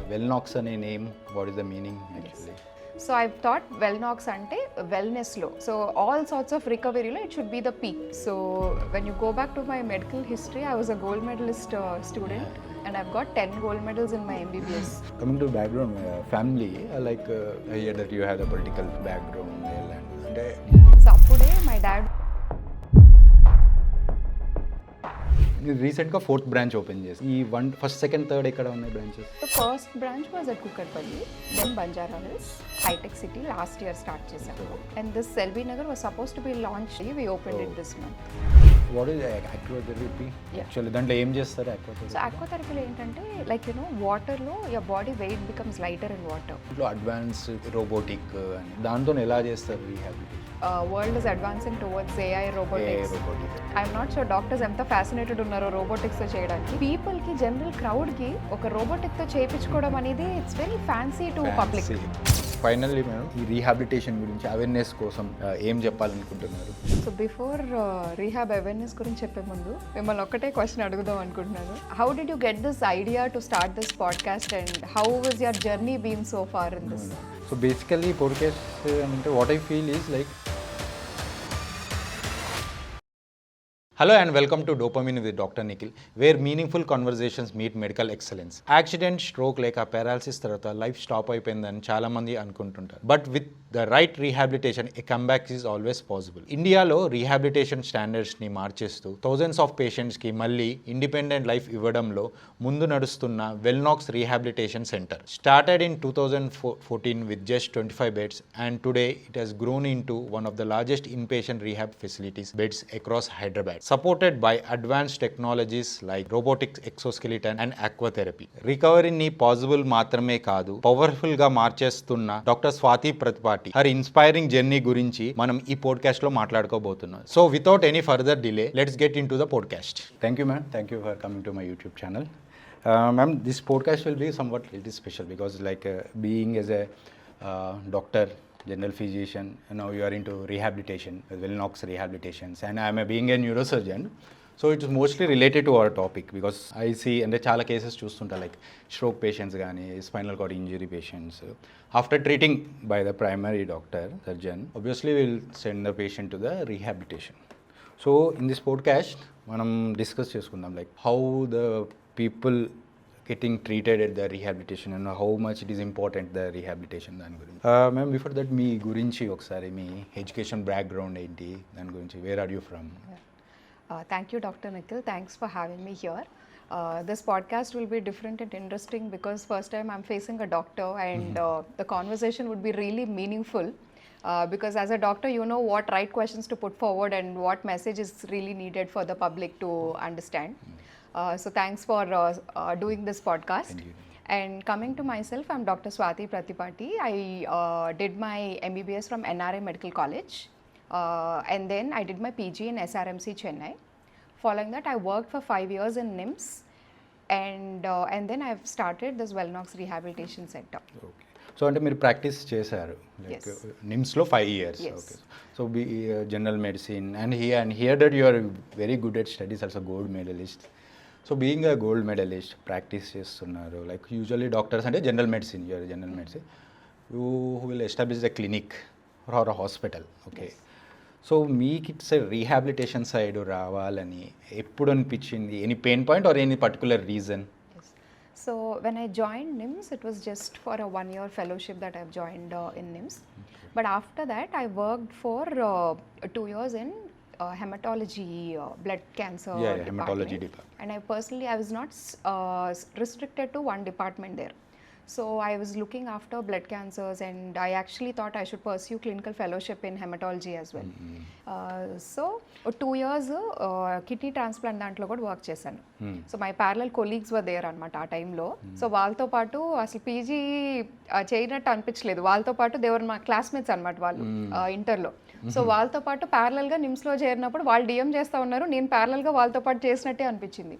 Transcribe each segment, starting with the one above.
Wellnox అనే name, what is the meaning actually? So I've thought Wellnox ante wellness lo. So all sorts of recovery lo, it should be the peak. So when you go back to my medical history, I was a gold medalist student and I've got 10 gold medals in my MBBS. Coming to background, family, I hear that you have a political background. And So appude my dad రీసెంట్గా 4th branch open చేసి ఈ first second third ఎక్కడ ఉన్నాయి branches? the first branch was at Kukatpalli, then Banjara Hills, High Tech City last year start chesamu. And this Selvi Nagar was supposed to be launched, we opened it this month. What is aquatherapi? Actually దాంట్లో ఏం చేస్తారు aquatherapi? So aquatherapi ఏంటంటే like వాటర్లో your body weight becomes lighter in water. ఇంట్లో advance robotic అని దాంతో ఎలా చేస్తారు rehabilitation? World is advancing towards AI robotics. I'm not sure doctors ఎంత ఫ్యాసినేటెడ్ ఉన్నారో రోబోటిక్స్ తో చేయడానికి. పీపుల్ కి జనరల్ క్రౌడ్ కి ఒక రోబోటిక్ తో చేయించుకోవడం అనేది it's very fancy to public. Finally madam ఈ రీహాబిలిటేషన్ గురించి అవేర్నెస్ కోసం ఏం చెప్పాలనుకుంటున్నారు? సో బిఫోర్ రీహాబ్ అవేర్నెస్ గురించి చెప్పే ముందు మిమ్మల్ని ఒక్కటే క్వశ్చన్ అడుగుదాం అనుకుంటున్నాను. How did you get this idea to start this podcast and how was your journey been so far in this? So basically podcast అంటే what I feel is like Hello and welcome to Dopamine with Dr. Nikhil, where meaningful conversations meet medical excellence. Accident, stroke లేక paralysis తర్వాత life stop అయిపోయిందని చాలా మంది అనుకుంటుంటారు. But with the right rehabilitation a comeback is always possible. ఇండియాలో rehabilitation స్టాండర్డ్స్ని మార్చేస్తూ thousands of పేషెంట్స్కి మళ్ళీ ఇండిపెండెంట్ లైఫ్ ఇవ్వడంలో ముందు నడుస్తున్న Wellnox rehabilitation centre started in 2014 with just 25 beds and today it has grown into one of the largest inpatient rehab facilities beds across Hyderabad. Supported by advanced technologies like robotic exoskeleton and aquatherapy. రికవరీని possible మాత్రమే కాదు, powerful గా మార్చేస్తున్న doctor Swathi Pratipati her inspiring journey గురించి మనం ఈ podcast లో మాట్లాడుకోబోతున్నాం. So without any further delay let's get in to the podcast. Thank you ma'am, thank you for coming to my YouTube channel. Ma'am, this podcast will be somewhat little special because being as a doctor, general physician, now you are into rehabilitation, Wellnox rehabilitations, and I am being a neurosurgeon. So it's mostly related to our topic because I see and చాలా cases చూస్తుంటా like stroke patients కానీ spinal cord injury patients. After treating by the primary doctor surgeon obviously will send the patient to the rehabilitation. So in this podcast మనం discuss చేసుకుందాం like how the people getting treated at the rehabilitation and how much it is important the rehabilitation దాని గురించి. Ma'am before that మీ గురించి ఒకసారి మీ education background ఏంటి, దాని గురించి where are you from? Thank you, Dr. Nikhil. Thanks for having me here. This podcast will be different and interesting because first time I'm facing a doctor and the conversation would be really meaningful because as a doctor you know what right questions to put forward and what message is really needed for the public to understand. So thanks for doing this podcast. Thank you. And coming to myself, I'm Dr. Swati Pratipati. I did my MBBS from NRI Medical College and then I did my PG in SRMC Chennai. Following that, I worked for 5 years in NIMS and then I've started this Wellnox Rehabilitation Center. Okay, so అంటే మీరు practice చేశారు like నిమ్స్లో 5 years. Okay, so be general medicine and hear that you are very good at studies, also gold medalist. So being a gold medalist practice చేస్తున్నారు like usually doctors అంటే general medicine, your general medicine, you will establish the clinic or a hospital. Okay, so మీకు it's rehabilitation side రావాలని ఎప్పుడు అనిపించింది? Any pain point or any particular reason? So when I joined NIMS, it was just for a 1-year fellowship that I've joined in NIMS. But after that, I worked for 2 years in hematology, blood cancer hematology department. And I was not restricted to one department there. So I was looking after blood cancers and I actually thought I should pursue clinical fellowship in hematology as well. So 2 years kidney transplant దాంట్లో కూడా work చేశాను. So my parallel colleagues were there అనమాట ఆ టైంలో. So వాళ్ళతో పాటు అసలు PG చేయనట్టు అనిపించలేదు, వాళ్ళతో పాటు దేవర్ మా క్లాస్మేట్స్ అనమాట వాళ్ళు ఇంటర్లో. సో వాళ్ళతో పాటు ప్యారలల్గా నిమ్స్లో చేరినప్పుడు వాళ్ళు డిఎం చేస్తూ ఉన్నారు, నేను ప్యారలల్గా వాళ్ళతో పాటు చేసినట్టే అనిపించింది.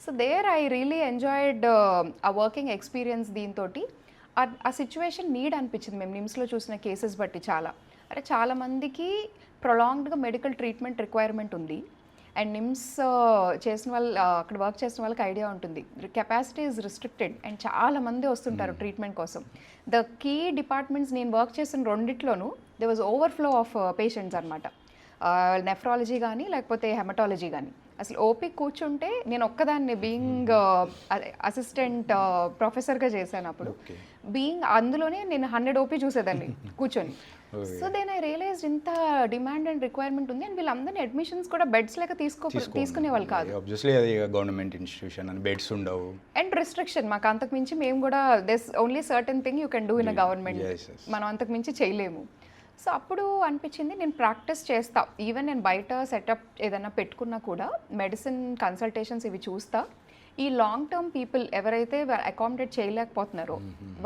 So there I really enjoyed ఆ వర్కింగ్ ఎక్స్పీరియన్స్. దీంతో ఆ సిచ్యువేషన్ నీడ్ అనిపించింది మేము నిమ్స్లో చూసిన కేసెస్ బట్టి. చాలామందికి ప్రొలాంగ్డ్గా మెడికల్ ట్రీట్మెంట్ రిక్వైర్మెంట్ ఉంది అండ్ నిమ్స్ చేసిన వాళ్ళు అక్కడ వర్క్ చేసిన వాళ్ళకి ఐడియా ఉంటుంది, కెపాసిటీ ఈజ్ రిస్ట్రిక్టెడ్ అండ్ చాలా మంది వస్తుంటారు ట్రీట్మెంట్ కోసం. ద కీ డిపార్ట్మెంట్స్ నేను వర్క్ చేసిన రెండిట్లోనూ they was overflow of patients అనమాట. నెఫ్రాలజీ కానీ లేకపోతే హెమటాలజీ కానీ. అసలు ఓపీ కూర్చుంటే నేను ఒక్కదాన్ని బీయింగ్ అసిస్టెంట్ ప్రొఫెసర్గా చేశాను అప్పుడు. బీయింగ్ అందులోనే నేను 100 ఓపీ చూసేదాన్ని కూర్చొని. సో దెన్ ఐ రియలైజ్ ఇంత డిమాండ్ అండ్ రిక్వైర్మెంట్ ఉంది అండ్ వీళ్ళందరినీ అడ్మిషన్స్ కూడా బెడ్స్ లేక తీసుకునే వాళ్ళు కాదు. ఆబ్వియస్లీ అది గవర్నమెంట్ ఇన్స్టిట్యూషన్ అని బెడ్స్ ఉండవు అండ్ రిస్ట్రిక్షన్ మాకు అంతకు మించి మేము కూడా this only certain thing you can do in a government, మనం అంతకు మించి చేయలేము. సో అప్పుడు అనిపించింది నేను ప్రాక్టీస్ చేస్తా, ఈవెన్ నేను బయట సెటప్ ఏదైనా పెట్టుకున్నా కూడా మెడిసిన్ కన్సల్టేషన్స్ ఇవి చూస్తా. ఈ లాంగ్ టర్మ్ పీపుల్ ఎవరైతే అకామిడేట్ చేయలేకపోతున్నారో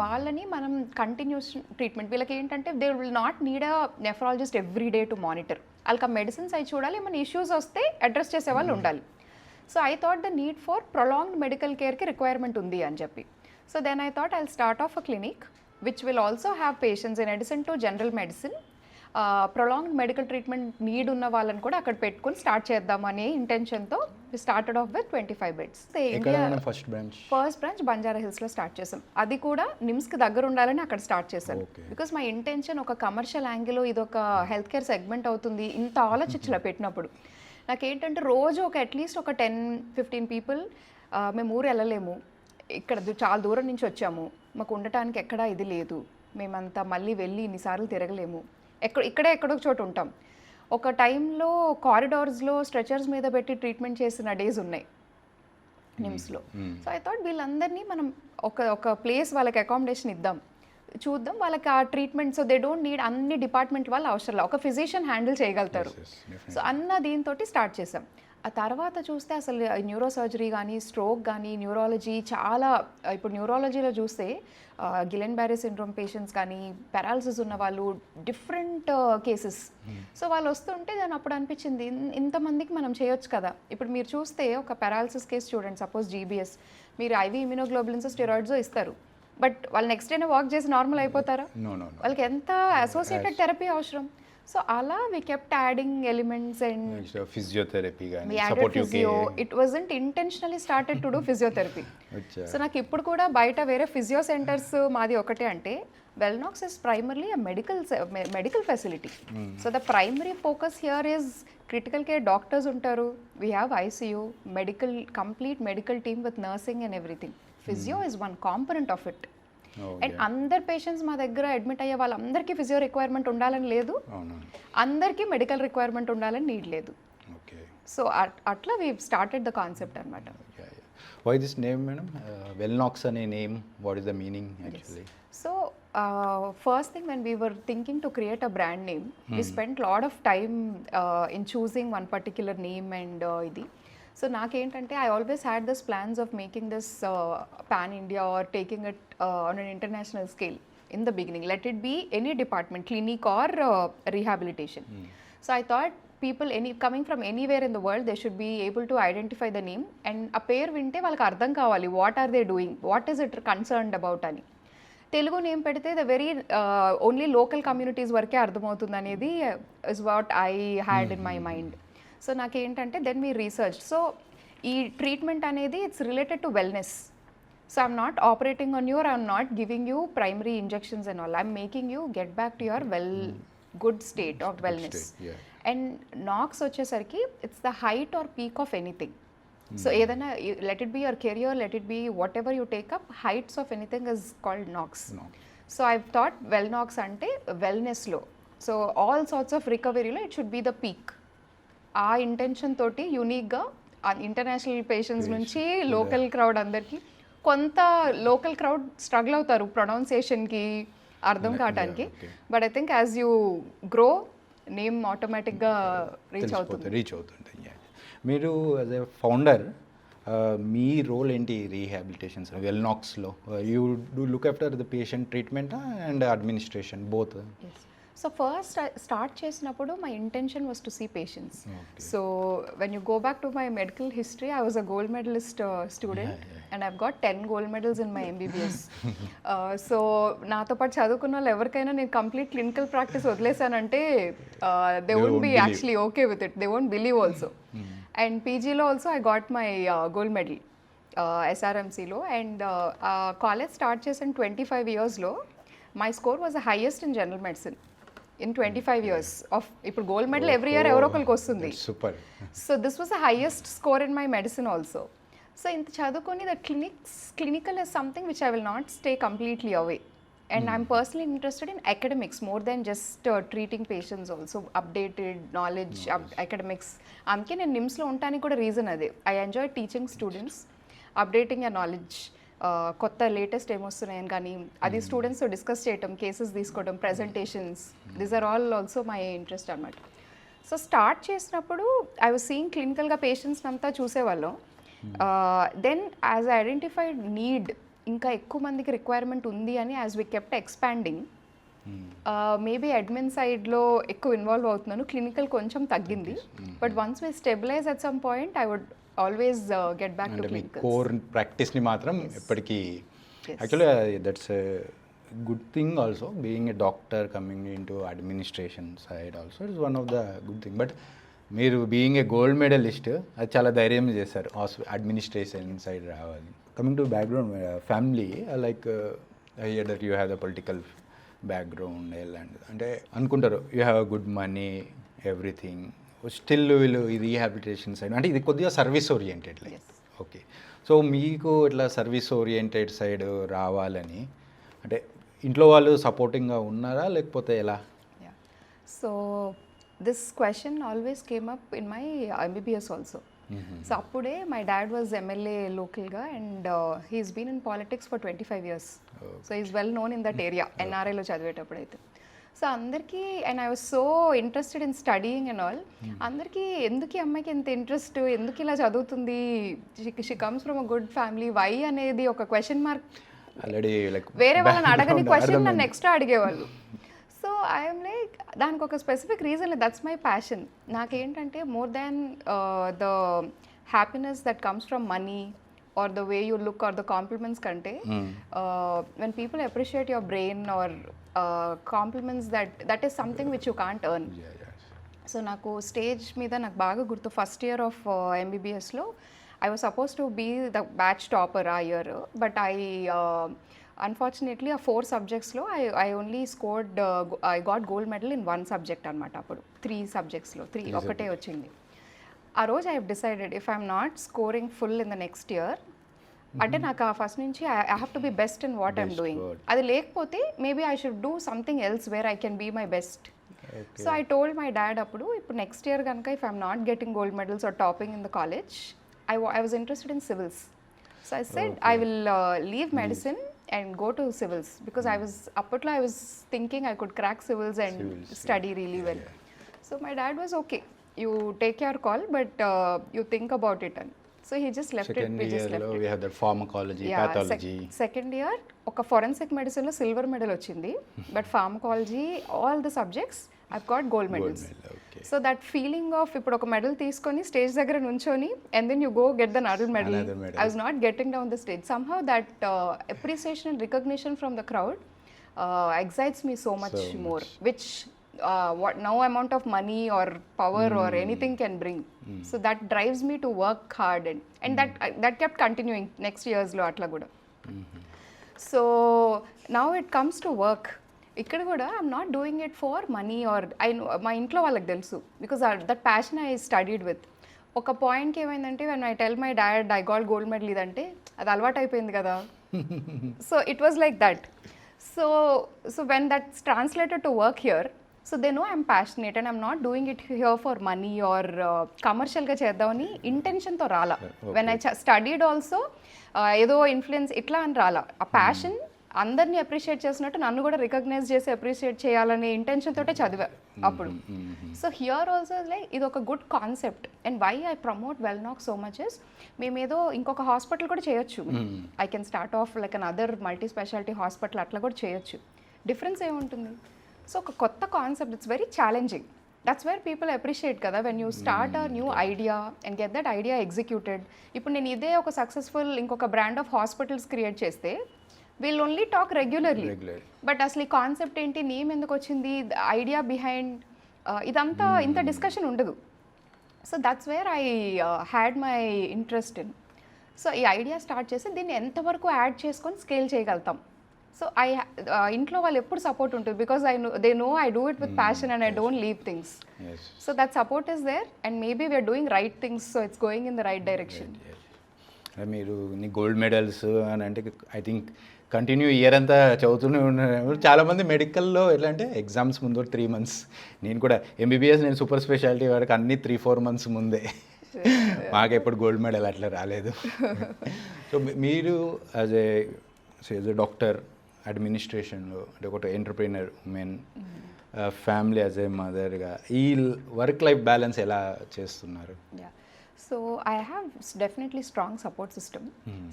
వాళ్ళని మనం కంటిన్యూస్ ట్రీట్మెంట్, వీళ్ళకి ఏంటంటే they will not need a nephrologist every day to monitor, వాళ్ళకి ఆ మెడిసిన్స్ అవి చూడాలి, ఏమైనా ఇష్యూస్ వస్తే అడ్రస్ చేసే వాళ్ళు ఉండాలి. So I thought the need for prolonged medical కేర్కి రిక్వైర్మెంట్ ఉంది అని చెప్పి. So then I thought I'll start off a clinic which will also have patients in addition to general medicine. Prolonged medical treatment need ఉన్న వాళ్ళని కూడా అక్కడ పెట్టుకొని start చేద్దామనే ఇంటెన్షన్తో we started off with 25 beds. First branch Banjara హిల్స్లో start చేసాం, అది కూడా నిమ్స్కి దగ్గర ఉండాలని అక్కడ స్టార్ట్ చేశాను. బికాస్ మై ఇంటెన్షన్ ఒక కమర్షియల్ యాంగిల్లో ఇది ఒక హెల్త్ కేర్ సెగ్మెంట్ అవుతుంది ఇంత ఆలోచించలే పెట్టినప్పుడు. నాకేంటంటే రోజు ఒక అట్లీస్ట్ ఒక 10-15 పీపుల్ మేము ఊరు వెళ్ళలేము, ఇక్కడ చాలా దూరం నుంచి వచ్చాము, మాకు ఉండటానికి ఎక్కడా ఇది లేదు, మేమంతా మళ్ళీ వెళ్ళి ఇన్నిసార్లు తిరగలేము, ఇక్కడే ఎక్కడో చోటు ఉంటాం. ఒక టైంలో కారిడార్స్లో స్ట్రెచర్స్ మీద పెట్టి ట్రీట్మెంట్ చేసిన డేస్ ఉన్నాయి నిమ్స్లో. సో ఐ థాట్ వీళ్ళందరినీ మనం ఒక ప్లేస్ వాళ్ళకి అకామిడేషన్ ఇద్దాం, చూద్దాం వాళ్ళకి ఆ treatment. So they don't need అన్ని డిపార్ట్మెంట్ వాళ్ళు అవసరం లేదు, ఒక ఫిజిషియన్ హ్యాండిల్ చేయగలుగుతారు. సో అన్న దీంతో స్టార్ట్ చేసాం. ఆ తర్వాత చూస్తే అసలు న్యూరో సర్జరీ కానీ స్ట్రోక్ కానీ న్యూరాలజీ చాలా, ఇప్పుడు న్యూరాలజీలో చూస్తే గిలెన్ బ్యారీ సిండ్రోమ్ పేషెంట్స్ కానీ పారాలసిస్ ఉన్న వాళ్ళు డిఫరెంట్ కేసెస్. సో వాళ్ళు వస్తుంటే దాని అప్పుడు అనిపించింది ఇంతమందికి మనం చేయొచ్చు కదా. ఇప్పుడు మీరు చూస్తే ఒక పారాలసిస్ కేసు చూడండి, సపోజ్ జీబీఎస్, మీరు ఐవీ ఇమ్యూనోగ్లోబులిన్స్ స్టెరాయిడ్స్ ఇస్తారు, బట్ వాళ్ళు నెక్స్ట్ డేనే వాక్ చేసి నార్మల్ అయిపోతారా? వాళ్ళకి ఎంత అసోసియేటెడ్ థెరపీ అవసరం. సో అలా we kept adding elements and physiotherapy we added physio. It wasn't intentionally started to do physiotherapy. So నాకు ఇప్పుడు కూడా బయట వేరే ఫిజియో సెంటర్స్ మాది ఒకటే అంటే Wellnox is primarily a medical facility. So the primary focus here is critical care doctors ఉంటారు, we have ICU, complete medical team with nursing and everything. Physio is one component of it. And అందరు patients మా దగ్గర admit అయ్యే వాళ్ళందరికీ physio requirement ఉండాలని లేదు, అందరికీ medical requirement ఉండాలని నీడ్ లేదు. సో అట్లా వీ స్టార్టెడ్ ద కాన్సెప్ట్ అనమాట. Why this name madam, Wellnox అనే name, what is the meaning actually? So first thing when we were thinking to create a brand name, we spend lot of time in choosing one particular name and ఇది. So నాకేంటంటే I always had this plans of making this pan India or taking it on an international scale in the beginning, let it be any department, clinic or rehabilitation. So I thought people coming from anywhere in the world, they should be able to identify the name and a pair vinte వాళ్ళకి అర్థం కావాలి what are they doing, what is it concerned about అని. Telugu name పెడితే the very only local communities వరకే అర్థమవుతుంది అనేది is what I had in my mind. So నాకేంటంటే then me research, so ఈ ట్రీట్మెంట్ అనేది it's related to wellness. So I'm not operating on your, I'm not giving you primary injections and all, I'm making you get back to your good state of wellness. And nox వచ్చేసరికి it's the height or peak of anything. So ఏదైనా let it be your career, let it be whatever you take up, heights of anything is called nox. So I thought Wellnox అంటే వెల్నెస్లో, so all sorts of రికవరీలో it should be the peak. ఆ intention తోటి యూనిక్గా international patients నుంచి local crowd అందరికీ, కొంత local crowd struggle అవుతారు ప్రొనౌన్సియేషన్కి అర్థం కావడానికి, but I think as you grow name ఆటోమేటిక్గా రీచ్ అవుతుంది. మీరు as a founder me role ఏంటి రీహాబిలిటేషన్స్ వెల్నాక్స్లో? You do look after the patient treatment and administration both? So first start చేసినప్పుడు my intention was to see patients. So when you go back to my medical history, I was a gold medalist student and I've got 10 gold medals in my MBBS. సో నాతో పాటు చదువుకున్న వాళ్ళు ఎవరికైనా నేను complete clinical practice వదిలేసానంటే they won't be actually okay with it, they won't believe also. And పీజీలో also I got my gold medal SRMCలో. అండ్ కాలేజ్ స్టార్ట్ చేసిన 25 yearsలో my score was the highest in general medicine in 25 years of. ఇప్పుడు gold medal every year ఎవరో ఒకరికి వస్తుంది. Super. So this was the highest score in my medicine also. So ఇంత చదువుకొని the clinical is something which I will not stay completely away. And I'm personally interested in academics more than just treating patients also. Updated knowledge, academics. అందుకే నేను నిమ్స్లో ఉండటానికి కూడా reason అదే. I enjoy teaching students, updating a knowledge, కొత్త latest ఏమొస్తున్నాయని కానీ అది స్టూడెంట్స్తో డిస్కస్ చేయటం, కేసెస్ తీసుకోవడం, presentations, these are all also my interest అనమాట. సో స్టార్ట్ చేసినప్పుడు ఐ వాజ్ సీయింగ్ క్లినికల్గా పేషెంట్స్ అంతా చూసేవాళ్ళం. Then as I identified need, ఇంకా ఎక్కువ మందికి రిక్వైర్మెంట్ ఉంది అని as we kept expanding, maybe admin సైడ్లో ఎక్కువ ఇన్వాల్వ్ అవుతున్నాను, క్లినికల్ కొంచెం తగ్గింది. But once we stabilize at some point I would always get back to clinical. Core ప్రాక్టీస్ని మాత్రం ఎప్పటికీ actually that's good thing also. Being a doctor coming in to administration side also it's one of the good thing. But మీరు being a gold medalist అది చాలా ధైర్యం చేశారు administration side రావాలి. Coming to background, family, like I hear that you have the political background అంటే అనుకుంటారు you have good money everything, still వీళ్ళు ఈ రీహాబిలిటేషన్ సైడ్ అంటే ఇది కొద్దిగా service oriented like. Okay, so మీకు ఇట్లా సర్వీస్ ఓరియంటెడ్ సైడ్ రావాలని అంటే ఇంట్లో వాళ్ళు సపోర్టింగ్గా ఉన్నారా లేకపోతే ఎలా? So this question always came up in my MBBS also. So అప్పుడే మై డాడ్ వాజ్ ఎమ్మెల్యే లోకల్గా and he's been in politics for 25 years. So is well known in that area NRIలో చదివేటప్పుడు అయితే. సో అందరికీ, and I was so interested in studying and all, అందరికీ ఎందుకు ఈ అమ్మాయికి ఎంత ఇంట్రెస్ట్, ఎందుకు ఇలా చదువుతుంది, she comes from a good family, why అనేది ఒక క్వశ్చన్ మార్క్. వేరే వాళ్ళని అడగని క్వశ్చన్ నన్ను ఎక్స్ట్రా అడిగేవాళ్ళు. సో ఐఎమ్ లైక్ దానికి ఒక specific reason, that's my passion. నాకేంటంటే more than the happiness that comes from money or the way you look or the compliments కంటే when people appreciate your brain or compliments that is something which you can't earn. So నాకు stage మీద నాకు బాగా గుర్తు, first year of MBBSలో I was suppose to be the batch topper ఆ year. But unfortunately ఆ 4 subjectsలో I only scored, I got gold medal in 1 subject అనమాట. అప్పుడు 3 subjectsలో 3 ఒకటే వచ్చింది. ఆ రోజు I have decided if I'm not scoring full in the next year, అంటే నాకు ఆ ఫస్ట్ నుంచి I have to be best in what I'm doing. అది లేకపోతే maybe I should do something else where I can be my best. So I told my dad అప్పుడు, ఇప్పుడు next year కనుక if I'm not getting gold medals or topping in the college, I was interested in civils. So I said I will leave medicine and go to civils, because I was thinking I could crack civils and study really well. So my dad was okay, you take your call, but you think about it. And so he just left it. We just left it. We have the pharmacology, pathology. Second year oka forensic medicine lo silver medal ochindi, but pharmacology all the subjects I've got gold medals. Okay. So that feeling of ఇప్పుడు ఒక medal తీసుకొని stage దగ్గర నుంచొని and then you go get the another medal. I was not getting down the stage. Somehow that appreciation and recognition from the crowd excites me so much more, which what no amount of money or power or anything can bring. So that drives me to work hard, and that kept continuing next years lo atla kuda. So now it comes to work. ఇక్కడ కూడా I'm not doing it for money are మా ఇంట్లో వాళ్ళకి తెలుసు, because that passion I studied with. ఒక పాయింట్కి ఏమైందంటే when I tell my dad I got gold medal ఇదంటే అది అలవాటు అయిపోయింది కదా. So it was like that. So when that's translated to work here, so they know I'm passionate and I'm not doing it here for money are కమర్షియల్గా చేద్దామని ఇంటెన్షన్తో రాలా. When I studied also ఏదో influence ఇట్లా అని రాలా. ఆ passion అందరినీ appreciate చేసినట్టు నన్ను కూడా రికగ్నైజ్ చేసి అప్రిషియేట్ చేయాలనే ఇంటెన్షన్ తోటే చదివా అప్పుడు. సో హియర్ ఆల్సో లైక్ ఇది ఒక good concept. And why I promote Wellnox so much is, మేమేదో ఇంకొక హాస్పిటల్ కూడా చేయొచ్చు. I can start off like an other multi speciality hospital అట్లా కూడా చేయొచ్చు. డిఫరెన్స్ ఏముంటుంది? సో ఒక కొత్త concept, it's very challenging. That's where people appreciate కదా, when you start a new idea and get that idea executed. ఇప్పుడు నేను ఇదే ఒక సక్సెస్ఫుల్ ఇంకొక బ్రాండ్ ఆఫ్ హాస్పిటల్స్ క్రియేట్ చేస్తే we'll only talk regularly, but అసలు ఈ కాన్సెప్ట్ ఏంటి, నేమ్ ఎందుకు వచ్చింది, ఐడియా బిహైండ్ ఇదంతా ఇంత డిస్కషన్ ఉండదు. So that's where I had my interest in. So ఈ ఐడియా స్టార్ట్ చేసి దీన్ని ఎంతవరకు యాడ్ చేసుకొని స్కేల్ చేయగలుగుతాం. సో ఇంట్లో వాళ్ళు ఎప్పుడు సపోర్ట్ ఉంటుంది, because they know I do it with passion and I don't leave things. So that support is there and maybe we're doing right things, so it's going in the right direction. మీరు నీ gold medals అని అంటే I think continue year అంతా చదువుతూనే ఉన్నారు. చాలామంది మెడికల్లో ఎట్లా అంటే ఎగ్జామ్స్ ముందు 3 months, నేను కూడా ఎంబీబీఎస్ నేను సూపర్ స్పెషాలిటీ వరకు అన్ని 3-4 months ముందే. మాకు ఎప్పుడు గోల్డ్ మెడల్ అట్లా రాలేదు. సో మీరు యాజ్ ఏ డాక్టర్, అడ్మినిస్ట్రేషన్లో అంటే ఒక entrepreneur women, family as a మదర్గా ఈ వర్క్ లైఫ్ బ్యాలెన్స్ ఎలా చేస్తున్నారు? So I have definitely strong support system.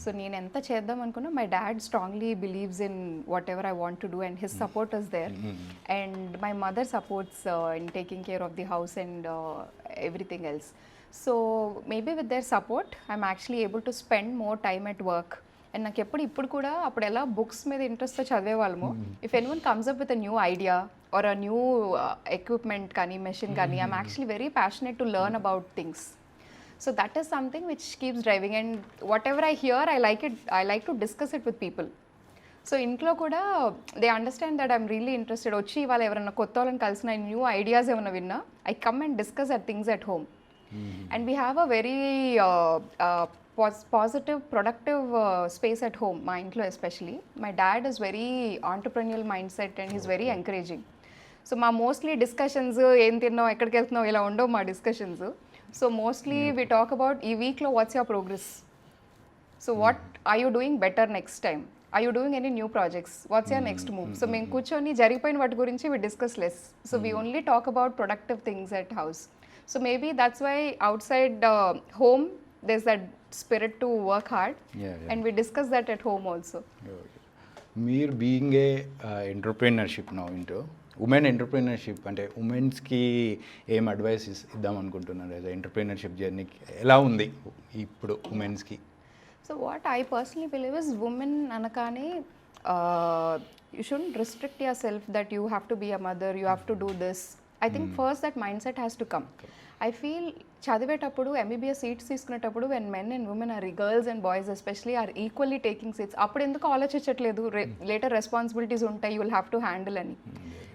So నేను ఎంత చేద్దాం అనుకున్నా my dad strongly believes in whatever I want to do and his support is there. And my mother supports in taking care of the house and everything else. So maybe with their support I'm actually able to spend more time at work. అండ్ నాకు ఇప్పుడు కూడా అప్పుడు ఎలా books మీద ఇంట్రెస్ట్తో చదివేవాళ్ళము, if anyone comes up with a new idea or a new equipment కానీ మెషిన్ కానీ, I'm actually very passionate to learn about things. So that is something which keeps driving, and whatever I hear, I like to discuss it with people. So intlo kuda they understand that I'm really interested. Ochi ivala evarana kotta valani kalsina new ideas evanna vinna, I come and discuss at things at home. And we have a very positive, productive space at home, my intlo especially. My dad is very entrepreneurial mindset and he's very encouraging. So ma mostly discussions em tinnav ekkadiki veltunnav ila undav ma discussions. So mostly we talk about ee week lo what's your progress, so what are you doing better next time, are you doing any new projects, what's your next move. So మేము కూర్చొని జరిగిపోయిన వాటి గురించి we discuss less, so we only talk about productive things at house. So maybe that's why outside home there's that spirit to work hard. And we discuss that at home also. మీరు being ఏ entrepreneurship now into women entrepreneurship, అంటే ఉమెన్స్కి ఏం advice ఇద్దాం అనుకుంటున్నారు? As entrepreneurship జర్నీకి ఎలా ఉంది ఇప్పుడు ఉమెన్స్కి? So what I personally believe is, women అనగానే you shouldn't restrict yourself that you have to be a mother, you have to do this. I think first that mindset has to come. I feel చదివేటప్పుడు MBBS seats తీసుకునేటప్పుడు when men and women or, girls and boys especially are equally taking seats, అప్పుడు ఎందుకు ఆలోచించట్లేదు later responsibilities ఉంటాయి, you will have to handle అని.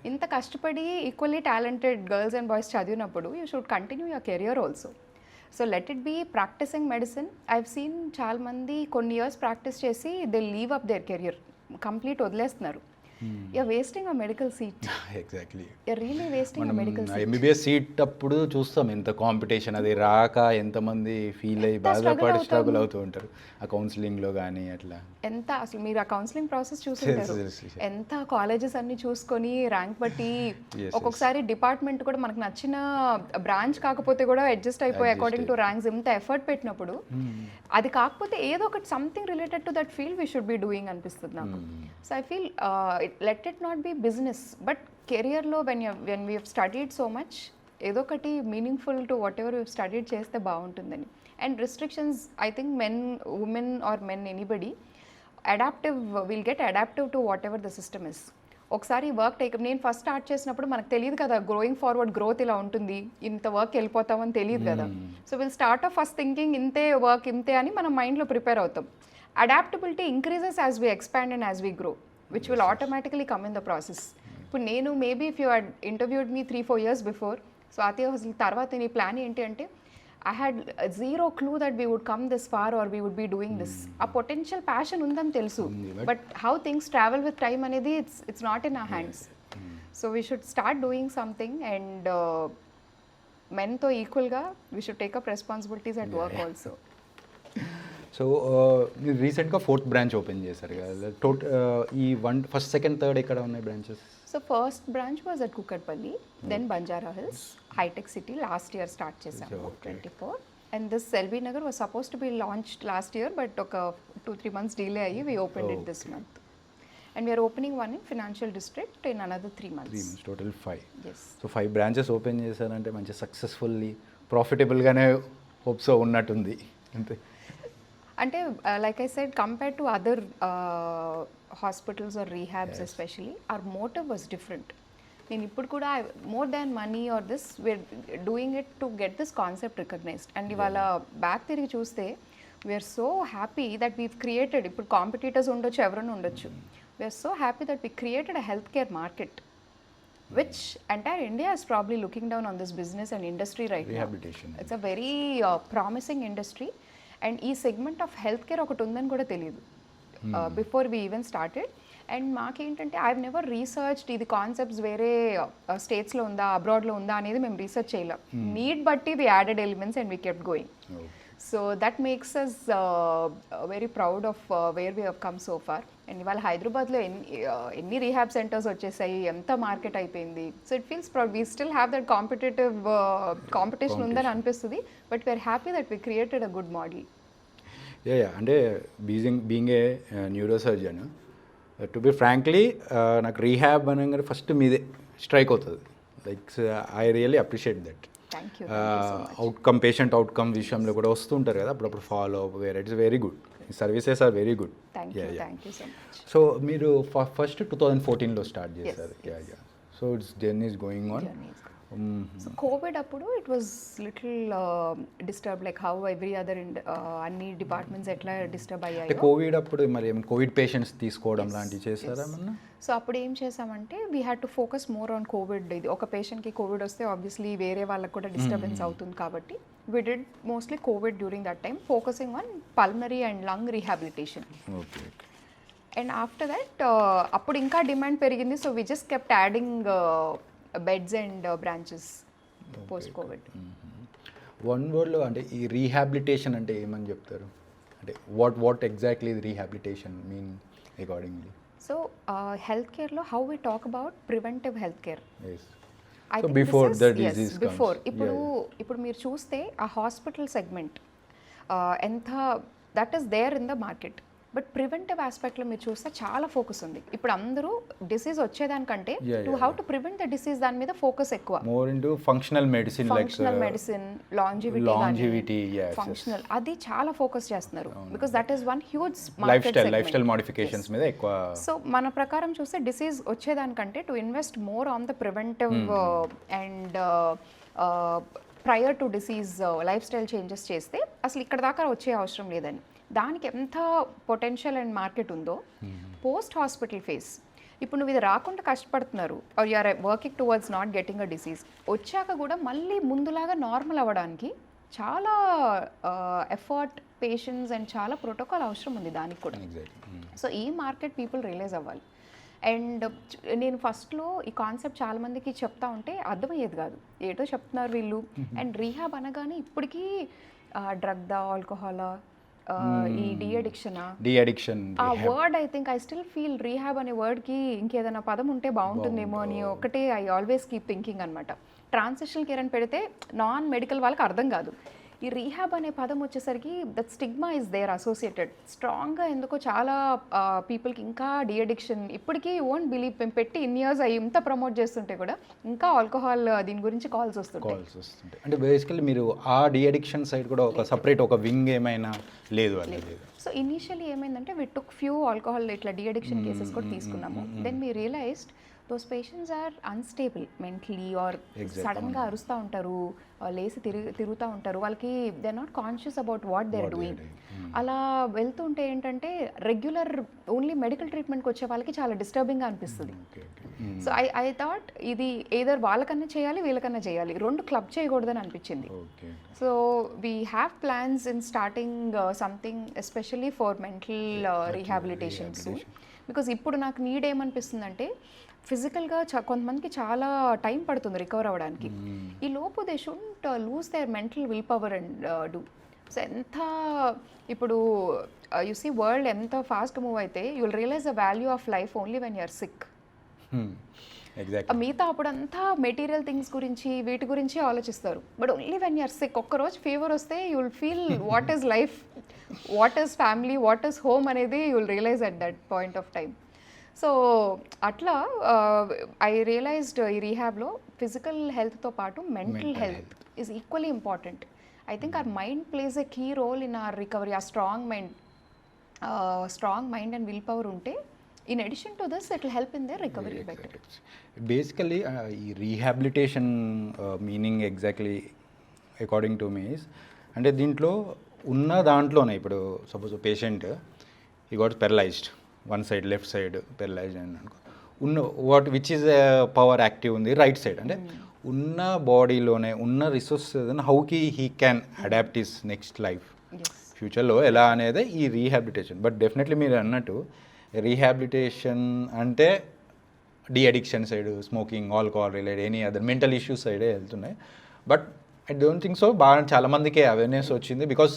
ఇంత కష్టపడి equally talented girls and boys చదివినప్పుడు you should continue your career also. So let it be practicing medicine. I've seen చాలా మంది కొన్ని ఇయర్స్ ప్రాక్టీస్ చేసి they leave up their career, complete వదిలేస్తున్నారు. you're wasting a medical seat. Exactly, you're really wasting a medical seat. MBBS seat అప్పుడు చూస్తాం ఎంత competition, అది రాక ఎంతమంది ఫీల్ అయ్యి బాధపడి స్ట్రగుల్ అవుతూ ఉంటారు ఆ కౌన్సిలింగ్లో కానీ అట్లా. ఎంత అసలు మీరు ఆ కౌన్సిలింగ్ ప్రాసెస్ చూసుంటారు, ఎంత కాలేజెస్ అన్ని చూసుకొని ర్యాంక్ బట్టి ఒక్కొక్కసారి డిపార్ట్మెంట్ కూడా మనకు నచ్చిన బ్రాంచ్ కాకపోతే కూడా అడ్జస్ట్ అయిపోయి అకార్డింగ్ టు ర్యాంక్స్, ఎంత ఎఫర్ట్ పెట్టినప్పుడు అది కాకపోతే ఏదో ఒకటి something related to that field we should be doing అనిపిస్తుంది నాకు. So I feel let it not be business, but career lo when we have studied so much, ఏదో ఒకటి meaningful to whatever we've studied చేస్తే బాగుంటుందని. And restrictions, I think men, women or men, anybody adaptive, will get adaptive to whatever the system is. ఒకసారి work take, నేను first start చేసినప్పుడు మనకు తెలియదు కదా గ్రోయింగ్ ఫార్వర్డ్ గ్రోత్ ఇలా ఉంటుంది, ఇంత వర్క్ వెళ్ళిపోతామని తెలియదు కదా. So will start of first thinking ఇంతే వర్క్ ఇంతే అని మనం మైండ్లో ప్రిపేర్ అవుతాం. Adaptability increases as we expand and as we grow, which will automatically come in the process. ఇప్పుడు నేను maybe if you had interviewed me 3-4 years before, so అదే అసలు తర్వాత నీ ప్లాన్ ఏంటి అంటే I had zero clue that we would come this far or we would be doing this. ఆ potential passion ఉందని తెలుసు, but how things travel with time అనేది it's not in our hands. So we should start doing something, and మెన్తో ఈక్వల్గా we should take up responsibilities at work also. So మీరు రీసెంట్గా 4th branch open చేశారు కదా, ఈ first, second, third ఎక్కడ ఉన్నాయి branches? So first branch was at Kukatpally, then Banjara Hills, హైటెక్ City last year start చేశాము 24, and this LB Nagar was suppose to be launched last year, but ఒక 2-3 months డిలే అయ్యి we opened it this month. And we are opening one in Financial District in another 3 months. 3 months, total 5. Yes. So 5 branches open చేశారంటే మంచి successfully ప్రాఫిటబుల్గానే hopes ఉన్నట్టుంది అంతే. అంటే like I said, compare to other hospitals or rehabs especially, our motive was different. నేను ఇప్పుడు కూడా more than money or this we're doing it to get this concept recognised. And ఇవాళ బ్యాక్ తిరిగి చూస్తే we're so happy that we created, ఇప్పుడు competitors ఉండొచ్చు, ఎవరైనా ఉండొచ్చు, we're so happy that we created a health care market which entire India is probably looking down on this business and industry right Rehabilitation. now. It's a very promising industry, and ఈ segment of health care ఒకటి ఉందని కూడా తెలియదు before we even started. And మాకేంటంటే I never researched ఇది concepts వేరే స్టేట్స్లో ఉందా అబ్రాడ్లో ఉందా అనేది మేము రీసెర్చ్ చేయలేం. నీడ్ బట్టి we added elements and we kept going. So that makes us very proud of where we have come so far. And ఇవాళ హైదరాబాద్లో ఎన్ని రీహాబ్ సెంటర్స్ వచ్చేసాయి, ఎంత మార్కెట్ అయిపోయింది. So it feels proud. We still have that competition ఉందని అనిపిస్తుంది, but we're happy that we created a good model. అంటే being a neurosurgeon, to be frankly నాకు రీహాబ్ అనగానే ఫస్ట్ మీదే స్ట్రైక్ అవుతుంది. Like I really appreciate that. Outcome, patient outcome విషయంలో కూడా వస్తుంటారు కదా అప్పుడప్పుడు, ఫాలో అప్ వేరే. It's very good, services are very good. So మీరు ఫస్ట్ 2014లో స్టార్ట్ చేశారు. So its journey is going on. So COVID అప్పుడు it was little disturb, like how every other అన్ని డిపార్ట్మెంట్స్ ఎట్లా డిస్టర్బ్ అయ్యాయి. కోవిడ్ అప్పుడు మరి కోవిడ్ పేషెంట్స్ తీసుకోవడం లాంటివి చేశారా? సో అప్పుడు ఏం చేసామంటే we had to focus more on Covid. ఇది ఒక పేషెంట్కి కోవిడ్ వస్తే ఆబ్వియస్లీ వేరే వాళ్ళకి కూడా డిస్టర్బెన్స్ అవుతుంది కాబట్టి we did mostly COVID during that time, focusing on pulmonary and lung rehabilitation. Okay. And after that, appudu inka demand perigindi, so we just kept adding beds and branches post COVID. One వర్డ్లో అంటే ఈ rehabilitation అంటే ఏమని చెప్తారు? అంటే what exactly rehabilitation mean accordingly? So health కేర్లో how we talk about preventive health care. So before the disease comes. Before, ఇప్పుడు మీరు చూస్తే ఆ హాస్పిటల్ సెగ్మెంట్ ఎంత that is there in the market, but preventive ఆస్పెక్ట్లో మీరు చూస్తే చాలా ఫోకస్ ఉంది. ఇప్పుడు అందరూ డిసీజ్ వచ్చేదానికంటే to how to prevent the disease దాని మీద ఫోకస్ ఎక్కువ. More into functional medicine, functional medicine, longevity, functional, అది చాలా ఫోకస్ చేస్తున్నారు because that is one huge lifestyle modifications మీద ఎక్కువ. సో మన ప్రకారం చూస్తే డిసీజ్ వచ్చేదానికంటే to invest more on the preventive and prior to disease lifestyle changes చేస్తే అసలు ఇక్కడ దాకా వచ్చే అవసరం లేదని. దానికి ఎంత పొటెన్షియల్ అండ్ మార్కెట్ ఉందో పోస్ట్ హాస్పిటల్ ఫేస్. ఇప్పుడు నువ్వు ఇది రాకుండా కష్టపడుతున్నారు or you're working towards not getting a disease, వచ్చాక కూడా మళ్ళీ ముందులాగా నార్మల్ అవ్వడానికి చాలా ఎఫర్ట్, పేషెన్స్ అండ్ చాలా ప్రోటోకాల్ అవసరం ఉంది దానికి కూడా. సో ఈ మార్కెట్ పీపుల్ రియలైజ్ అవ్వాలి. అండ్ నేను ఫస్ట్లో ఈ కాన్సెప్ట్ చాలామందికి చెప్తా ఉంటే అర్థమయ్యేది కాదు, ఏటో చెప్తున్నారు వీళ్ళు. అండ్ రీహాబ్ అనగానే ఇప్పటికీ డ్రగ్దా, ఆల్కహాలా, ఈ డిఅడిక్షన్ ఆ word, I think I still feel rehab అనే వర్డ్కి ఇంకేదైనా పదం ఉంటే బాగుంటుందేమో అని ఒకటే ఐ ఆల్వేస్ కీప్ థింకింగ్ అనమాట. ట్రాన్సిషనల్ కేర్ అని పెడితే నాన్ మెడికల్ వాళ్ళకి అర్థం కాదు. ఈ రీహాబ్ అనే పదం వచ్చేసరికి that stigma is there associated స్ట్రాంగ్గా. ఎందుకో చాలా పీపుల్కి ఇంకా డిఅడిక్షన్ ఇప్పటికీ ఓంట్ బిలీవ్, మేము పెట్టి ఇన్ని ఇయర్స్ అయ్యి ఇంత ప్రమోట్ చేస్తుంటే కూడా ఇంకా ఆల్కహాల్ దీని గురించి కాల్స్ వస్తుంటాయి. అంటే బేసికల్లీ మీరు ఆ డిఅడిక్షన్ సైడ్ కూడా ఒక సపరేట్ ఒక వింగ్ ఏమైనా లేదు అనేది? సో ఇనీషియల్లీ ఏమైందంటే వి టుక్ ఫ్యూ ఆల్కహాల్ ఇట్లా డిఅడిక్షన్ కేసెస్ కూడా తీసుకున్నాము. Then we realized those patients are unstable mentally, or సడన్గా అరుస్తూ ఉంటారు, లేసి తిరుగుతూ ఉంటారు, వాళ్ళకి they are not conscious about what they are doing. అలా వెళ్తుంటే ఏంటంటే రెగ్యులర్ ఓన్లీ మెడికల్ ట్రీట్మెంట్కి వచ్చే వాళ్ళకి చాలా డిస్టర్బింగ్గా అనిపిస్తుంది. సో ఐ థాట్ ఇది ఏదర్ వాళ్ళకన్నా చేయాలి, వీళ్ళకన్నా చేయాలి, రెండు క్లబ్ చేయకూడదని అనిపించింది. So we have plans in starting something especially for mental rehabilitation soon. Because ఇప్పుడు నాకు నీడ్ ఏమనిపిస్తుందంటే ఫిజికల్గా కొంతమందికి చాలా టైం పడుతుంది రికవర్ అవ్వడానికి. ఈ లోపు they should lose their mental willpower and do. So ఎంత ఇప్పుడు యు సీ వరల్డ్ ఎంత ఫాస్ట్ మూవ్ అయితే you will realise the value of life only when you're sick. మిగతా అప్పుడంతా మెటీరియల్ థింగ్స్ గురించి వీటి గురించి ఆలోచిస్తారు, but only when you're sick. ఒక్కరోజు ఫీవర్ వస్తే you will feel what is life, what is family, what is home అనేది you will realise at that point of time. So అట్లా ఐ రియలైజ్డ్ ఈ రీహాబ్లో ఫిజికల్ హెల్త్తో పాటు mental health is equally important. I think our mind plays a key role in our recovery. ఆ strong mind and willpower ఉంటే In addition to this, it will help in their recovery better. Basically ఈ rehabilitation meaning exactly according to me is అంటే దీంట్లో ఉన్న దాంట్లోనే ఇప్పుడు suppose patient ఈ got paralysed one side left side paralysed అని అనుకో ఉన్న what which is power active ఉంది రైట్ సైడ్ అంటే ఉన్న బాడీలోనే ఉన్న రిసోర్సెస్ హౌకి he can adapt his next life ఫ్యూచర్లో ఎలా అనేది ఈ రీహాబిలిటేషన్. బట్ డెఫినెట్లీ మీరు అన్నట్టు రీహాబిలిటేషన్ అంటే deaddiction side smoking alcohol related any other mental issues సైడే వెళ్తున్నాయి. But I don't think so బాగా చాలామందికి అవేర్నెస్ వచ్చింది because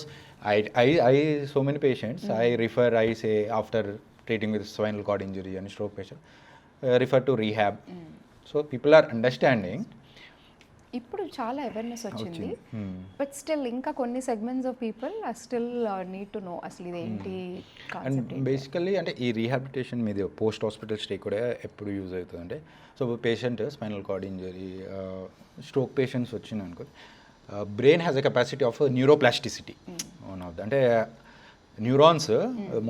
I saw many patients I see after treating with spinal cord injury and stroke patient refer to rehab. So people are understanding. ఇప్పుడు చాలా awareness వచ్చింది, but still ఇంకా కొన్ని segments of people still need to know అసలు ఇదేంటి concept. And basically అంటే ఈ rehabilitation మీద పోస్ట్ హాస్పిటల్ స్టే కూడా ఎప్పుడు యూజ్ అవుతుంది అంటే so patient spinal cord injury stroke patients వచ్చింది అనుకో brain has a capacity of neuroplasticity one of the అంటే neurons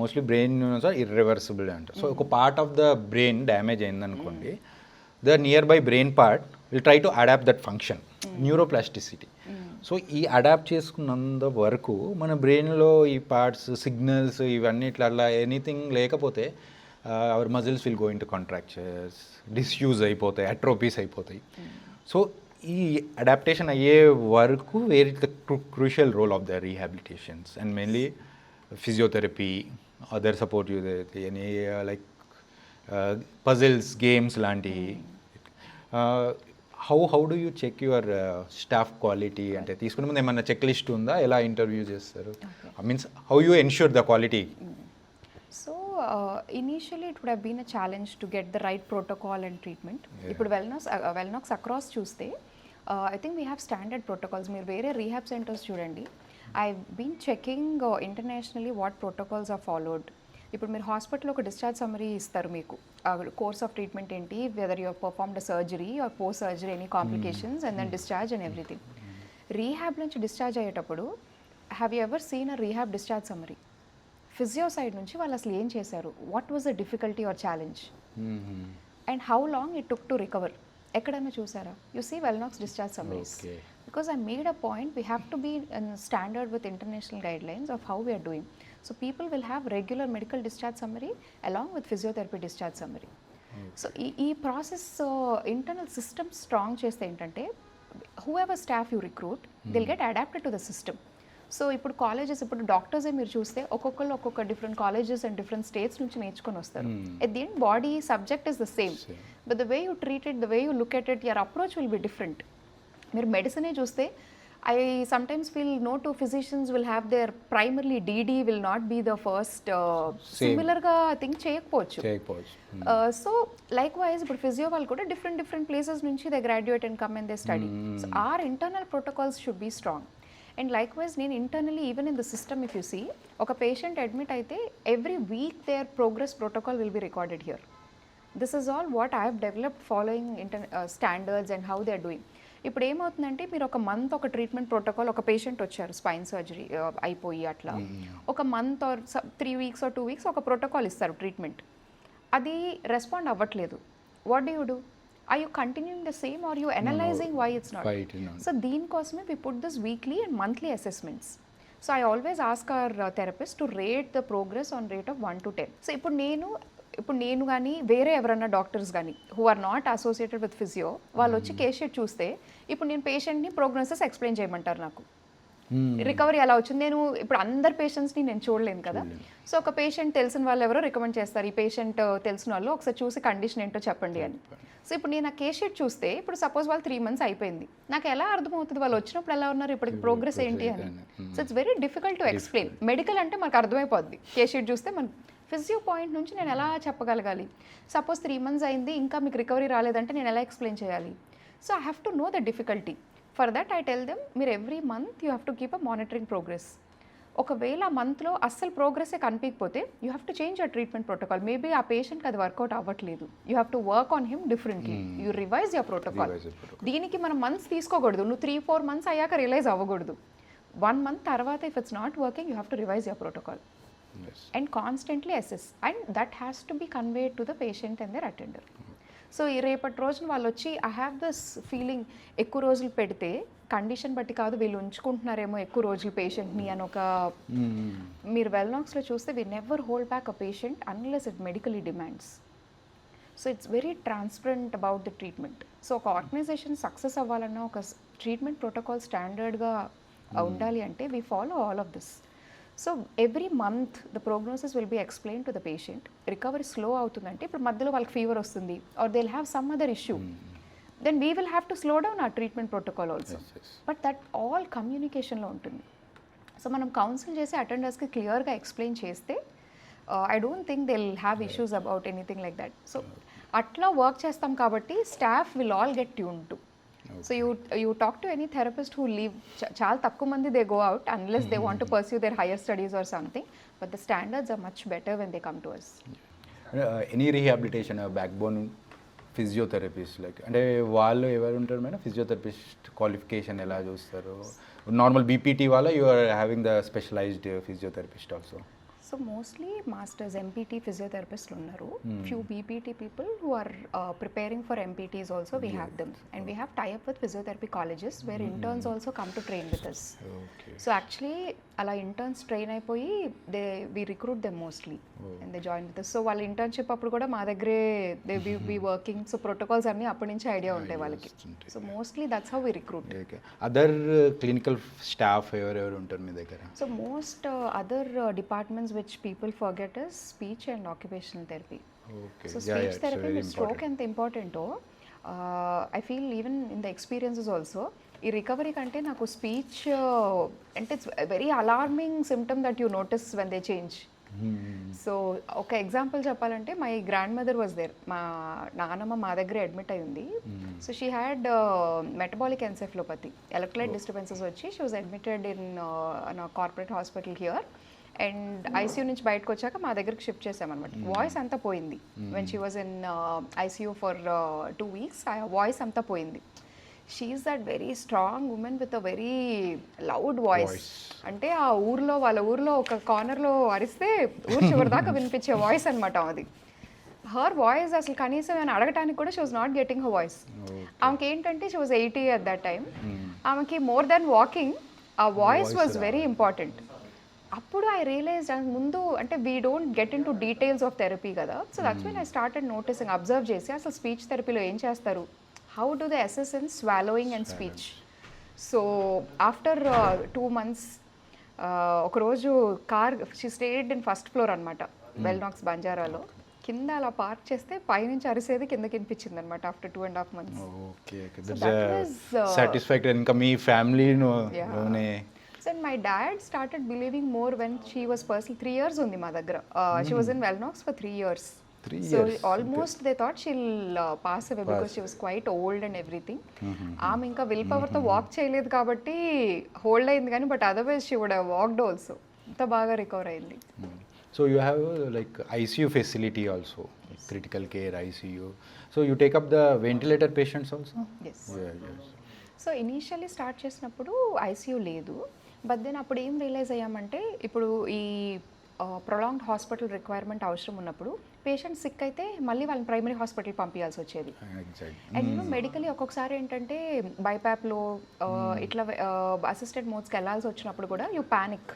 mostly brain neurons are irreversible అంటారు. సో ఒక part of the brain damage అయిందనుకోండి the nearby brain part will try to adapt that function neuroplasticity. So ఈ adapt చేసుకున్నంత వరకు మన బ్రెయిన్లో ఈ పార్ట్స్ సిగ్నల్స్ ఇవన్నీ ఇట్లా ఎనీథింగ్ లేకపోతే our muscles will go into contractures disuse అయిపోతాయి అట్రోపీస్ అయిపోతాయి. సో ఈ అడాప్టేషన్ అయ్యే వరకు where is the crucial role of the rehabilitations and mainly physiotherapy other support use అయితే ఎనీ లైక్ పజిల్స్ గేమ్స్ లాంటివి. How do you check your staff quality అంటే తీసుకునే ముందు ఏమన్నా చెక్ లిస్ట్ ఉందా, ఎలా ఇంటర్వ్యూ చేస్తారు, means how you ensure the quality? So initially it would have been a challenge to get the right protocol and treatment. ఇప్పుడు వెల్నాక్స్ across చూస్తే I think we have standard protocols. మీరు వేరే rehab centres చూడండి, I been checking internationally what protocols are followed. ఇప్పుడు మీరు హాస్పిటల్లో ఒక డిశ్చార్జ్ సమ్మరీ ఇస్తారు మీకు, కోర్స్ ఆఫ్ ట్రీట్మెంట్ ఏంటి, whether you performed surgery or post surgery any complications and then discharge and everything. Rehab నుంచి డిశ్చార్జ్ అయ్యేటప్పుడు have you ever seen a rehab discharge summary? Physio side నుంచి వాళ్ళు అసలు ఏం చేశారు, what was the difficulty or challenge and how long it took to recover, ఎక్కడైనా చూసారా? You see Wellnax discharge summaries. Because I made a point, we have to be in standard with international guidelines of how we are doing. So people will have regular medical discharge summary along with physiotherapy discharge summary. So ee process internal system strong cheste entante whoever staff you recruit they'll get adapted to the system. So ఇప్పుడు colleges, ఇప్పుడు డాక్టర్సే మీరు చూస్తే ఒక్కొక్కరు ఒక్కొక్క different colleges and different states నుంచి నేర్చుకొని వస్తారు. At the end body subject is the same, but the way you treat it, the way you look at it, your approach will be different. మీరు మెడిసినే చూస్తే I sometimes feel no two physicians will have their primarily DD will not be the first, సిమిలర్గా think చేయకపోవచ్చు. So like wise ఇప్పుడు physio వాళ్ళు కూడా different places నుంచి they graduate and come and they study. So our internal protocols should be strong. And like wise నేను internally even in the system if you see, ఒక patient admit అయితే every week their progress protocol will be recorded here. This is all what I have developed following standards and how they are doing. ఇప్పుడు ఏమవుతుందంటే మీరు ఒక month ఒక treatment protocol, ఒక patient వచ్చారు spine surgery అయిపోయి అట్లా ఒక month or 3 weeks or 2 weeks ఒక ప్రోటోకాల్ ఇస్తారు ట్రీట్మెంట్, అది రెస్పాండ్ అవ్వట్లేదు. What do you do? Are you continuing the same or are you analyzing why it's not? So దీనికోసమే we put this weekly and monthly assessments. So I always ask our therapist to rate the progress on rate of 1 to 10. So ఇప్పుడు నేను కానీ వేరే ఎవరన్నా doctors కానీ who are not associated with physio వాళ్ళు వచ్చి case sheet చూస్తే ఇప్పుడు నేను పేషెంట్ని ప్రోగ్నోసిస్ ఎక్స్ప్లెయిన్ చేయమంటారు నాకు, రికవరీ ఎలా వచ్చింది. నేను ఇప్పుడు అందరు పేషెంట్స్ని నేను చూడలేను కదా. సో ఒక పేషెంట్ తెలిసిన వాళ్ళు ఎవరో రికమెండ్ చేస్తారు, ఈ పేషెంట్ తెలిసిన వాళ్ళు ఒకసారి చూసి కండిషన్ ఏంటో చెప్పండి అని. సో ఇప్పుడు నేను ఆ కేస్ షీట్ చూస్తే ఇప్పుడు సపోజ్ వాళ్ళు 3 months అయిపోయింది, నాకు ఎలా అర్థమవుతుంది వాళ్ళు వచ్చినప్పుడు ఎలా ఉన్నారు, ఇప్పటికి ప్రోగ్రెస్ ఏంటి అని. So it's very difficult to explain. Medical అంటే మనకు అర్థమైపోద్ది, కేస్ షీట్ చూస్తే మనకు. ఫిజియో పాయింట్ నుంచి నేను ఎలా చెప్పగలగాలి? సపోజ్ 3 months అయింది ఇంకా మీకు రికవరీ రాలేదంటే నేను ఎలా ఎక్స్ప్లెయిన్ చేయాలి? So I have to know the difficulty. For that I tell them మీరు every month you have to keep a monitoring progress. ఒకవేళ మంత్లో అస్సలు ప్రోగ్రెసే కనిపించకపోతే you have to change your treatment protocol. Maybe ఆ పేషెంట్కి అది వర్కౌట్ అవ్వట్లేదు, you have to work on him differently, you revise your protocol. దీనికి మనం మంత్స్ తీసుకోకూడదు, నువ్వు 3-4 months అయ్యాక రియలైజ్ అవ్వకూడదు. 1 month తర్వాత if it's not working you have to revise your protocol. Yes. and constantly assess, and that has to be conveyed to the patient and their attender. So ఈ రేపటి రోజున వాళ్ళు వచ్చి ఐ హ్యావ్ దిస్ ఫీలింగ్ ఎక్కువ రోజులు పెడితే condition బట్టి కాదు వీళ్ళు ఉంచుకుంటున్నారేమో ఎక్కువ రోజులు పేషెంట్ని అని ఒక మీరు వెల్నాక్స్లో చూస్తే we never hold back a patient unless it medically demands. So it's very transparent about the treatment. So ఒక ఆర్గనైజేషన్ సక్సెస్ అవ్వాలన్నా ఒక ట్రీట్మెంట్ ప్రోటోకాల్ స్టాండర్డ్గా ఉండాలి అంటే we follow all of this. So every month the prognosis will be explain to the patient. Recovery slow అవుతుందంటే ఇప్పుడు మధ్యలో వాళ్ళకి ఫీవర్ వస్తుంది or they will have some other issue, then we will have to slow down ఆ treatment protocol also. But that all కమ్యూనికేషన్లో ఉంటుంది. So మనం council చేసి అటెండర్స్కి క్లియర్గా ఎక్స్ప్లెయిన్ చేస్తే I don't think they will have issues about anything like that. So అట్లా work చేస్తాం కాబట్టి staff will all get tune to. So you talk to any therapist who leave, చాలా తక్కువ మంది they go out unless they want to pursue their higher studies or something, but the standards are much better when they come to us. Any rehabilitation back bone physiotherapist like అంటే వాళ్ళు ఎవరు ఉంటారు madam? Physiotherapist qualification ఎలా చూస్తారు? Normal BPT వాళ్ళ you are having the specialised physiotherapist also? So mostly masters MPT ఫిజియోథెరపిస్ట్లు ఉన్నారు. Few BPT people who are preparing for MPTs also we have them, and we have tie up with physiotherapy colleges where interns also come to train with us. So actually అలా interns train అయిపోయి we recruit them mostly and they join with us. So వాళ్ళ internship అప్పుడు కూడా మా దగ్గరే they be working. So protocols అన్నీ అప్పటి నుంచి ఐడియా ఉంటాయి వాళ్ళకి. So mostly that's how we recruit. Other clinical staff ఎవరెవరు ఉంటారు మీ దగ్గర? So most other departments which people forget is speech and occupational therapy. Okay. So speech therapy with stroke ఎంత ఇంపార్టెంటో I feel even in the experiences also, ఈ recovery కంటే నాకు speech అంటే it's very alarming symptom that you notice when they change. So ఒక example చెప్పాలంటే my grandmother was there. మా నాన్నమ్మ మా దగ్గర అడ్మిట్ అయి ఉంది. So she had metabolic encephalopathy, electrolyte disturbances వచ్చి she was admitted in corporate hospital here. And ICU నుంచి బయటకు వచ్చాక మా దగ్గరికి షిఫ్ట్ చేసామన్నమాట. వాయిస్ అంతా పోయింది. When she was in ICU for 2 weeks ఆ వాయిస్ అంతా పోయింది. She is that very strong women with a very loud voice. అంటే ఆ ఊర్లో వాళ్ళ ఊర్లో ఒక కార్నర్లో అరిస్తే ఊరు చివరి దాకా వినిపించే వాయిస్ అనమాట అది. హర్ వాయిస్ అసలు కనీసం నేను అడగటానికి కూడా she was not getting her voice. ఆమెకి ఏంటంటే she was 80 at that time. ఆమెకి మోర్ దాన్ వాకింగ్ ఆ వాయిస్ వాజ్ వెరీ ఇంపార్టెంట్. అప్పుడు ఐ రియలైజ్ ముందు అంటే we don't get in to details of therapy కదా. So that's when I started noticing, observe చేసి అసలు స్పీచ్ థెరపీలో ఏం చేస్తారు, how do they assess in swallowing and speech. So after 2 months ఒకరోజు car she stayed in first floor అనమాట, వెల్నాక్స్ బంజారాలో. కింద అలా పార్క్ చేస్తే పైనుంచి అరిసేది కిందకి వినిపించింది అనమాట ఆఫ్టర్ 2.5 months. సాటిస్ఫాక్టరీ ఇంకా మీ ఫ్యామిలీలోనే. So my dad started believing more when she was personally 3 years undi ma daggara. She was in Wellnox for 3 years. 3 so years. almost they thought she'll pass away because she was quite old and everything. Aam inka will power tho walk cheyaledu kabatti hold ayindi gaani, but otherwise she would have walked also. Anta baga recover ayindi. So you have like ICU facility also, like critical care ICU. So you take up the ventilator patients also? Yes. Yes. So initially start చేసినప్పుడు ICU లేదు. But then అప్పుడు ఏం realise అయ్యామంటే ఇప్పుడు ఈ prolonged hospital requirement అవసరం ఉన్నప్పుడు patient sick అయితే మళ్ళీ వాళ్ళని ప్రైమరీ హాస్పిటల్ పంపించాల్సి వచ్చేది. అండ్ మెడికలీ ఒక్కొక్కసారి ఏంటంటే బైపాప్లో ఇట్లా అసిస్టెడ్ మోడ్స్కి వెళ్ళాల్సి వచ్చినప్పుడు కూడా యూ ప్యానిక్,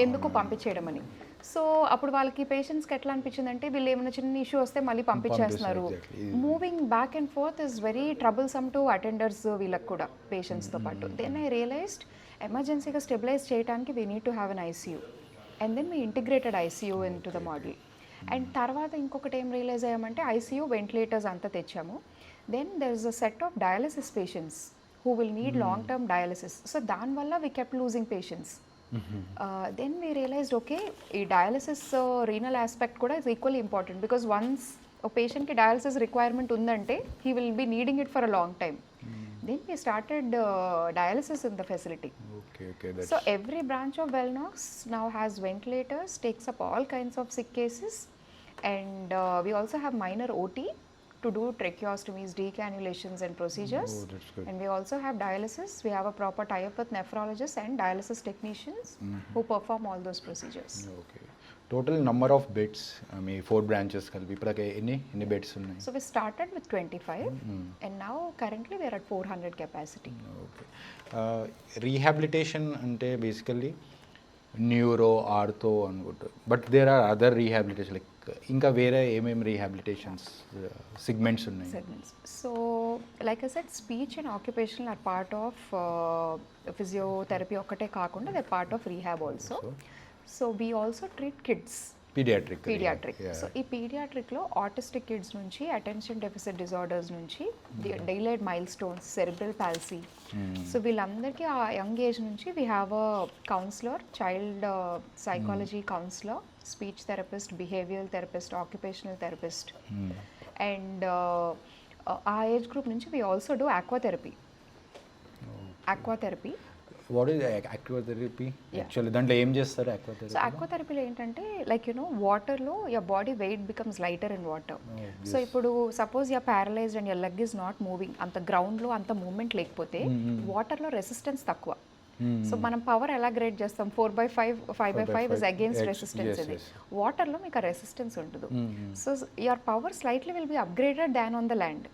ఎందుకు పంపించేయడం అని. సో అప్పుడు వాళ్ళకి పేషెంట్స్కి ఎట్లా అనిపించిందంటే వీళ్ళు ఏమైనా చిన్న ఇష్యూ వస్తే మళ్ళీ పంపించేస్తున్నారు. Moving back and forth is very troublesome to attenders వీళ్ళకి కూడా పేషెంట్స్తో పాటు. దెన్ ఐ రియలైజ్డ్ ఎమర్జెన్సీగా స్టెబిలైజ్ చేయడానికి we need to have an ICU, and then we integrated ICU in to the model. And తర్వాత ఇంకొకటి ఏం రియలైజ్ అయ్యామంటే ఐసీయూ వెంటిలేటర్స్ అంతా తెచ్చాము. Then there is a set of dialysis patients who will need long term dialysis. So దానివల్ల we kept losing patients. Then we realized okay ఈ dialysis renal aspect కూడా is equally important, because once ఒక పేషెంట్కి dialysis requirement ఉందంటే he will be needing it for a long time. Then we started dialysis in the facility. Okay. So every branch of Wellnox now has ventilators, takes up all kinds of sick cases, and we also have minor OT to do tracheostomies, decannulations and procedures. Oh, that's good. And we also have dialysis. We have a proper tie-up with nephrologists and dialysis technicians who perform all those procedures. Okay. Total number of beds me 4 branches కలిపి ఇప్పటికే ఎన్ని beds ఉన్నాయి? So we started with 25 and now currently we are at 400 capacity. Okay. Rehabilitation అంటే basically neuro ortho అనుకుంటా, but there are other rehabilitation like ఇంకా వేరే ఏమేమి rehabilitations segments ఉన్నాయి? Segments. So like I said, speech and occupational are part of physiotherapy ఒక్కటే కాకుండా they're part of rehab also. So we also treat kids. Paediatric. So ఈ పీడియాట్రిక్లో autistic kids నుంచి attention deficit disorders నుంచి delayed milestones, cerebral palsy, so వీళ్ళందరికీ ఆ young age నుంచి we have a counsellor, child psychology counsellor, speech therapist, behavioural therapist, occupational therapist, and ఆ age group నుంచి we also do aquatherapy. What is aquatherapy actually? దాంట్లో ఏం చేస్తారు aquatherapy? సో ఆక్వాథెరపీలో ఏంటంటే లైక్ వాటర్లో your body weight becomes lighter in water. So ఇప్పుడు suppose your paralysed and your leg is not moving, అంత గ్రౌండ్లో అంత మూవ్మెంట్ లేకపోతే వాటర్లో రెసిస్టెన్స్ తక్కువ. సో మనం పవర్ ఎలా గ్రేడ్ చేస్తాం? 4/5, 5/5 ఇస్ అగేన్స్ట్ రెసిస్టెన్స్. ఇది వాటర్లో మీకు ఆ రెసిస్టెన్స్ ఉంటుంది. So your power slightly will be upgraded than on the land.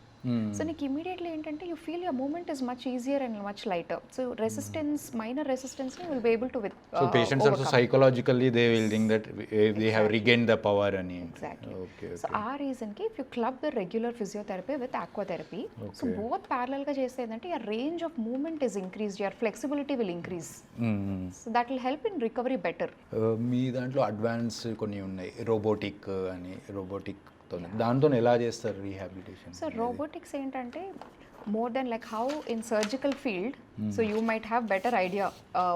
So నీకు ఇమీడియట్లీ ఏంటంటే you feel your movement is much easier and much lighter. So resistance, minor resistance will be able to with. So patients also psychologically they will think that they have regained the power అని. Exactly. So ఆ రీజన్కి if you club the regular physiotherapy with aquatherapy, so both ప్యారలల్గా చేస్తే ఏంటంటే your range of movement is increased, your flexibility will increase. So that will help in recovery better. మీ దాంట్లో advance కొన్ని ఉన్నాయి, రోబోటిక్ అని, రోబోటిక్ దాంతో ఎలా చేస్తారు రీహాబిలిటేషన్? సో రోబోటిక్స్ ఏంటంటే more than like how in surgical field, so you might have better idea,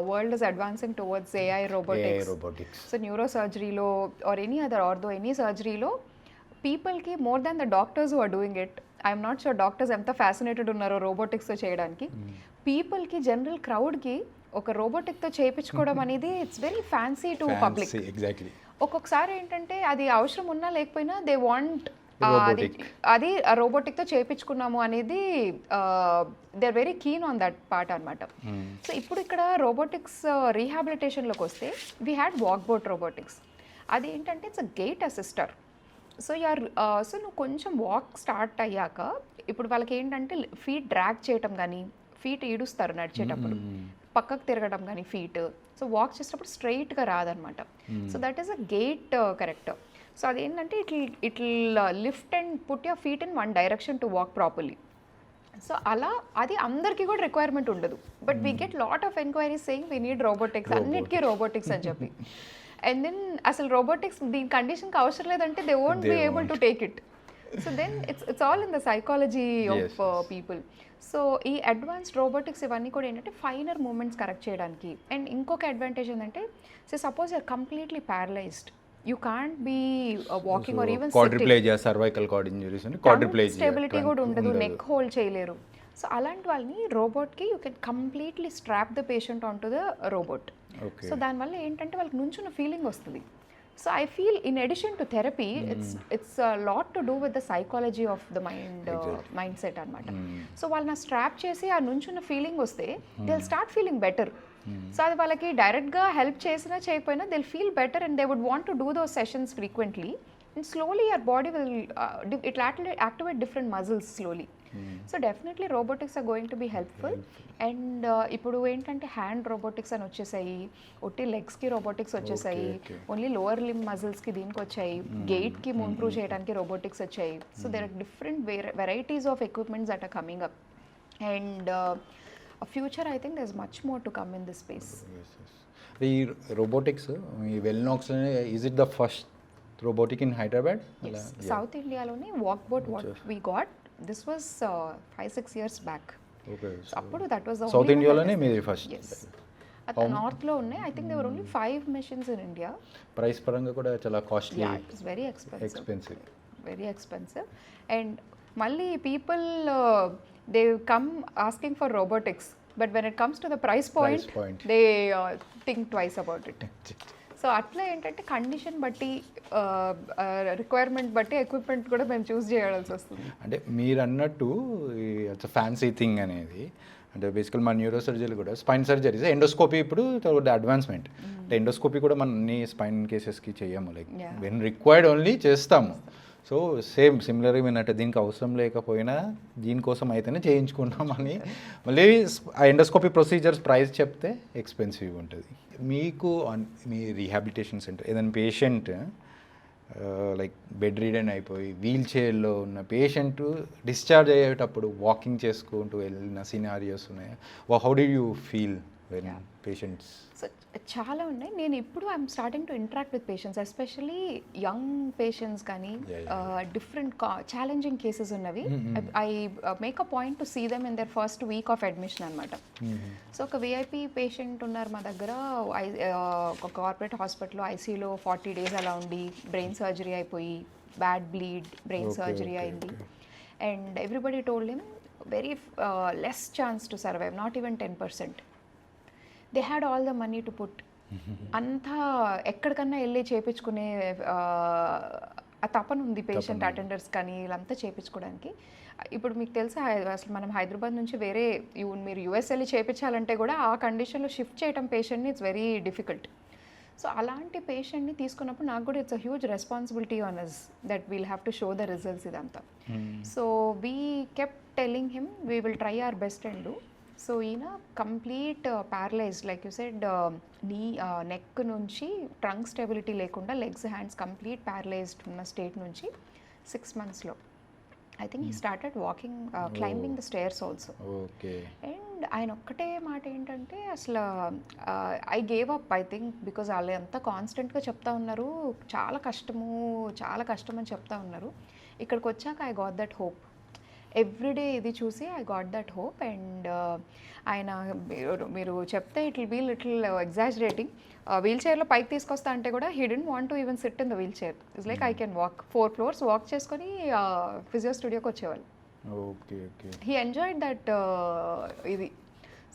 world is advancing towards AI robotics. So neuro సర్జరీలో or any other ortho any సర్జరీలో పీపుల్కి more than the doctors who are doing it, I'm not sure doctors ఎంత fascinated ఉన్నారో రోబోటిక్స్తో చేయడానికి, పీపుల్కి general క్రౌడ్కి ఒక రోబోటిక్తో చేయించుకోవడం అనేది it's very fancy to public. Exactly. ఒక్కొక్కసారి ఏంటంటే అది అవసరం ఉన్నా లేకపోయినా దే వాంట్ అది రోబోటిక్తో చేయించుకున్నాము అనేది they are very keen on that part అనమాట. సో ఇప్పుడు ఇక్కడ రోబోటిక్స్ రీహాబిలిటేషన్లోకి వస్తే we had walk bot robotics. అది ఏంటంటే it's a gait assister. So so నువ్వు కొంచెం వాక్ స్టార్ట్ అయ్యాక ఇప్పుడు వాళ్ళకి ఏంటంటే ఫీట్ డ్రాగ్ చేయటం కానీ, ఫీట్ ఈడుస్తారు నడిచేటప్పుడు, పక్కకు తిరగడం కానీ ఫీట్, సో వాక్ చేసేటప్పుడు స్ట్రైట్గా రాదనమాట. So that is a gait correct. So అదేంటంటే it lift and put your feet in one direction to walk properly. So అలా అది అందరికీ కూడా రిక్వైర్మెంట్ ఉండదు, but we get lot of enquiries saying we need robotics, అన్నిటికీ robotics అని చెప్పి. And then అసలు రోబోటిక్స్ దీని కండిషన్కి అవసరం లేదంటే they won't be able to take it. So then it's all in the psychology of people. So ఈ advanced robotics ఇవన్నీ కూడా ఏంటంటే ఫైనర్ మూమెంట్స్ కరెక్ట్ చేయడానికి. అండ్ ఇంకొక అడ్వాంటేజ్ ఏంటంటే so suppose you are completely paralysed, you can't be walking or even quadriplegia, cervical cord injuries అని quadriplegia, stability కూడా ఉండదు, నెక్ హోల్డ్ చేయలేరు. సో అలాంటి వాళ్ళని రోబోట్కి you can completely strap the patient on to the robot. So దానివల్ల ఏంటంటే వాళ్ళకి నుంచున్న ఫీలింగ్ వస్తుంది. So I feel in addition to therapy, it's a lot to do with the psychology of the mindset anamata. So వాళ్ళని strap చేసి ఆ నుంచున్న feeling వస్తే they will start feeling better. So అది వాళ్ళకి డైరెక్ట్గా హెల్ప్ చేసినా చేయకపోయినా they will feel better and they would want to do those sessions frequently. And slowly your body will it will activate different muscles slowly. So definitely robotics are going to be helpful. And ఇప్పుడు ఏంటంటే hand robotics అని వచ్చేసాయి, ఒట్టి లెగ్స్కి robotics వచ్చేసాయి, only lower limb మజిల్స్కి దీనికి వచ్చాయి, గేట్కి ఇంప్రూవ్ చేయడానికి రోబోటిక్స్ వచ్చాయి. So there are different varieties of equipments that are coming up. And future I think there is much more to come in this space. ఈ రోబోటిక్స్ ఈ Wellnax is it the first robotic in Hyderabad? Yes. South Indialone walk boat what we got, this was 5-6 years back. Okay. So appudu that was the South India lone meedi first. Yes. At the north lo unnai, I think there were only 5 machines in India. Price paranga kuda chala costly. Yeah, it was very expensive. Very expensive. And malli people they come asking for robotics, but when it comes to the price point. They think twice about it. So అట్లా ఏంటంటే condition బట్టి requirement బట్టి equipment కూడా మేము చూస్ చేయాల్సి వస్తుంది. అంటే మీరు అన్నట్టు ఇట్స్ ఫ్యాన్సీ థింగ్ అనేది, అంటే బేసికల్ మన న్యూరో సర్జరీ కూడా స్పైన్ సర్జరీస్ ఎండోస్కోపీ ఇప్పుడు అడ్వాన్స్మెంట్ అంటే ఎండోస్కోపీ కూడా మన అన్ని స్పైన్ కేసెస్కి చేయము లైక్ వెన్ రిక్వైర్డ్ ఓన్లీ చేస్తాము. సో సిమిలర్గా విన్నట్టు దీనికి అవసరం లేకపోయినా దీనికోసం అయితేనే చేయించుకుంటామని మళ్ళీ ఆ ఎండోస్కోపీ ప్రొసీజర్స్ ప్రైస్ చెప్తే ఎక్స్పెన్సివ్ ఉంటుంది. మీకు మీ రీహాబిలిటేషన్ సెంటర్ ఏదైనా పేషెంట్ లైక్ బెడ్ రీడెన్ అయిపోయి వీల్ చైర్లో ఉన్న పేషెంట్ డిశ్చార్జ్ అయ్యేటప్పుడు వాకింగ్ చేసుకుంటూ వెళ్ళిన సినారియోస్ ఉన్నాయా? How do you feel when patients? So చాలా ఉన్నాయి. నేను ఇప్పుడు I'm starting to interact with patients, especially young patients కానీ డిఫరెంట్ ఛాలెంజింగ్ కేసెస్ ఉన్నవి. I make a point to see them in their first week of admission అనమాట. So ఒక VIP patient ఉన్నారు మా దగ్గర, ఒక కార్పొరేట్ హాస్పిటల్లో ఐసీయూలో 40 days అలా ఉండి బ్రెయిన్ సర్జరీ అయిపోయి బ్యాడ్ బ్లీడ్ బ్రెయిన్ సర్జరీ అయింది. And everybody told him very less chance to survive, not even 10%. They had all the money to put. అంతా ఎక్కడికన్నా వెళ్ళి చేయించుకునే ఆ తపన ఉంది పేషెంట్ అటెండర్స్ కానీ వీళ్ళంతా చేయించుకోవడానికి. ఇప్పుడు మీకు తెలుసా అసలు మనం హైదరాబాద్ నుంచి వేరే మీరు యూఎస్ వెళ్ళి చేయించాలంటే కూడా ఆ కండిషన్లో షిఫ్ట్ చేయడం పేషెంట్ని ఇట్స్ వెరీ డిఫికల్ట్. సో అలాంటి పేషెంట్ని తీసుకున్నప్పుడు నాకు కూడా it's a huge responsibility on us that we'll have to show the results ఇదంతా. So we kept telling him we will try our best and do. So ఈయన complete paralysed like you said, neck నుంచి trunk stability లేకుండా legs hands complete paralysed ఉన్న state నుంచి 6 monthsలో I think he started walking, climbing the stairs also. And ఆయన ఒక్కటే మాట ఏంటంటే అసలు I gave up I think because వాళ్ళు ఎంత కాన్స్టెంట్గా చెప్తా ఉన్నారు, చాలా కష్టం అని చెప్తా ఉన్నారు. ఇక్కడికి వచ్చాక I got that hope. Everyday ఇది చూసి I got that hope. And ఆయన మీరు చెప్తే it will be little exaggerating, wheel చైర్లో పైకి తీసుకొస్తా అంటే కూడా he didn't want to even sit in the wheelchair. It's like I can walk 4 floors walk చేసుకొని ఫిజియో స్టూడియోకి వచ్చేవాళ్ళు. హీ ఎంజాయ్డ్ దట్ ఇది.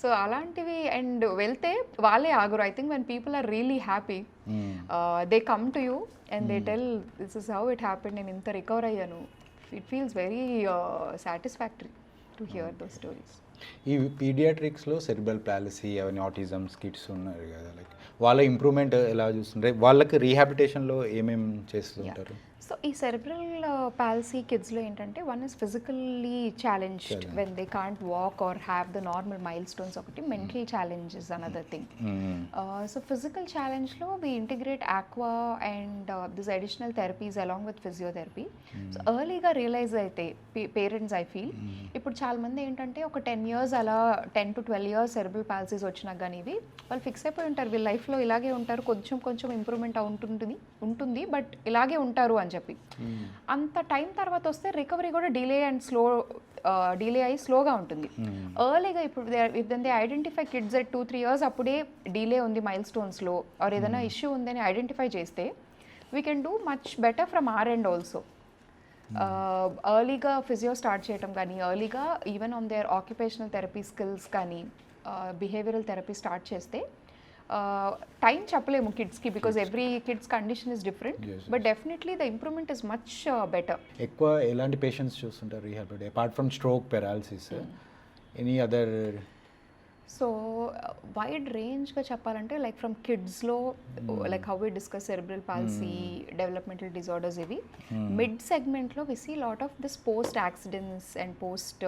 సో అలాంటివి అండ్ వెళ్తే వాళ్ళే ఆగురు. I think when people are really happy they come to you and they tell this is how it happened, నేను ఇంత రికవర్ అయ్యాను. It feels very satisfactory to hear those stories. ఈ పీడియాట్రిక్స్లో cerebral policy అవన్నీ ఆటిజమ్స్ kids ఉన్నారు కదా, like వాళ్ళ improvement ఎలా చూస్తుంటారు? వాళ్ళకి రీహాబిలిటేషన్లో ఏమేమి చేస్తుంటారు? సో ఈ సెరిబ్రల్ పాలసీ కిడ్స్లో ఏంటంటే one is physically challenged when they can't walk or have the normal milestones ఒకటి, mental challenge is another thing. So physical ఛాలెంజ్లో we integrate aqua and this additional therapies along with physiotherapy. So ఎర్లీగా realise అయితే parents I feel. ఇప్పుడు చాలామంది ఏంటంటే ఒక 10 years అలా 10 to 12 years cerebral policies వచ్చినాక కానీ ఇవి వాళ్ళు ఫిక్స్ అయిపోయి ఉంటారు, వీళ్ళ లైఫ్లో ఇలాగే ఉంటారు, కొంచెం ఇంప్రూవ్మెంట్ ఉంటుంది బట్ ఇలాగే ఉంటారు అని చెప్పి. అంత టైం తర్వాత వస్తే రికవరీ కూడా డిలే అయ్యి స్లోగా ఉంటుంది. ఎర్లీగా ఇప్పుడు then they identify kids at 2-3 years అప్పుడే డిలే ఉంది మైల్ స్టోన్స్లో ఆర్ ఏదైనా ఇష్యూ ఉందని ఐడెంటిఫై చేస్తే we can do much better from our end also. ఎర్లీగా ఫిజియో స్టార్ట్ చేయటం కానీ, ఎర్లీగా even on there occupational therapy skills కానీ, బిహేవియరల్ థెరపీ స్టార్ట్ చేస్తే టైం చెప్పలేము కిడ్స్కి because every kid's condition is different, but definitely the improvement is much better. ఎక్కువ ఎలాంటి పేషెంట్స్ చూస్తుంటారు రీహాబిలిటీ apart from stroke, paralysis, any other? So wide రేంజ్గా చెప్పాలంటే లైక్ ఫ్రమ్ కిడ్స్లో like how we discuss cerebral palsy, developmental disorders ఇవి. Mid సెగ్మెంట్లో we see lot of this post accidents and post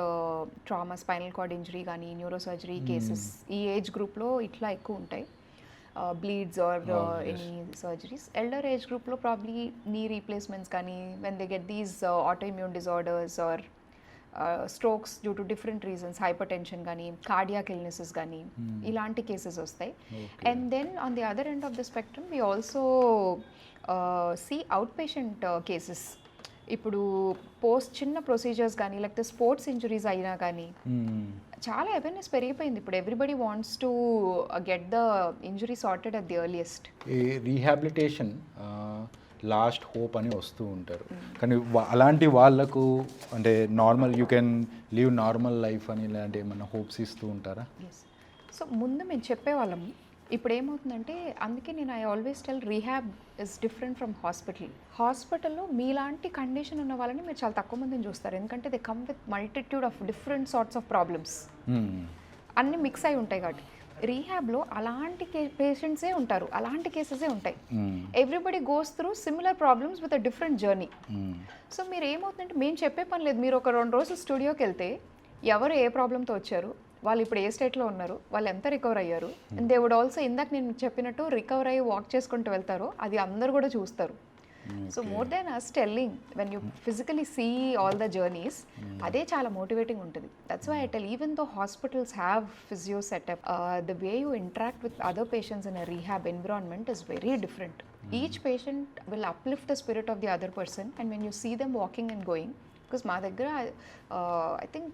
trauma, spinal cord injury కానీ, neurosurgery cases ఈ age గ్రూప్లో ఇట్లా ఎక్కువ ఉంటాయి. Bleeds or any surgeries. Elder age గ్రూప్లో probably knee replacements కానీ, when they get these autoimmune disorders or strokes due to different reasons, hyper tension కానీ, cardiac illnesses కానీ ఇలాంటి కేసెస్ వస్తాయి. And then on the other end of the spectrum we also see out patient cases. ఇప్పుడు చిన్న procedures కానీ లేకపోతే sports injuries అయినా కానీ చాలా అవేర్నెస్ పెరిగిపోయింది. ఇప్పుడు everybody wants to get the injury sorted at the earliest. ఈ రీహాబిలిటేషన్ లాస్ట్ హోప్ అని వస్తూ ఉంటారు, కానీ అలాంటి వాళ్ళకు అంటే normal you can live normal life అని ఇలాంటి ఏమన్నా హోప్స్ ఇస్తూ ఉంటారా? సో ముందు మేము చెప్పేవాళ్ళము. ఇప్పుడు ఏమవుతుందంటే అందుకే నేను I always tell rehab is different from hospital. హాస్పిటల్లో మీలాంటి కండిషన్ ఉన్న వాళ్ళని మీరు చాలా తక్కువ మందిని చూస్తారు, ఎందుకంటే they come with multitude of different sorts of problems. అన్నీ మిక్స్ అయి ఉంటాయి కాబట్టి రీహాబ్లో అలాంటి పేషెంట్సే ఉంటారు, అలాంటి కేసెసే ఉంటాయి. Everybody goes through similar problems with a different journey. So మీరు ఏమవుతుందంటే మేము చెప్పే పని లేదు, మీరు ఒక 2 రోజులు స్టూడియోకి వెళ్తే ఎవరు ఏ ప్రాబ్లంతో వచ్చారు, వాళ్ళు ఇప్పుడు ఏ స్టేట్లో ఉన్నారు, వాళ్ళు ఎంత రికవర్ అయ్యారు, అండ్ దే వుడ్ ఆల్సో ఇందాక నేను చెప్పినట్టు రికవర్ అయ్యి వాక్ చేసుకుంటూ వెళ్తారో అది అందరు కూడా చూస్తారు. So more than us telling when you physically see all the journeys, అదే చాలా మోటివేటింగ్ ఉంటుంది. That's why I tell even though hospitals have physio setup, the way you interact with other patients in a rehab environment is very different. Each patient will uplift the spirit of the other person and when you see them walking and going, because మా దగ్గర I think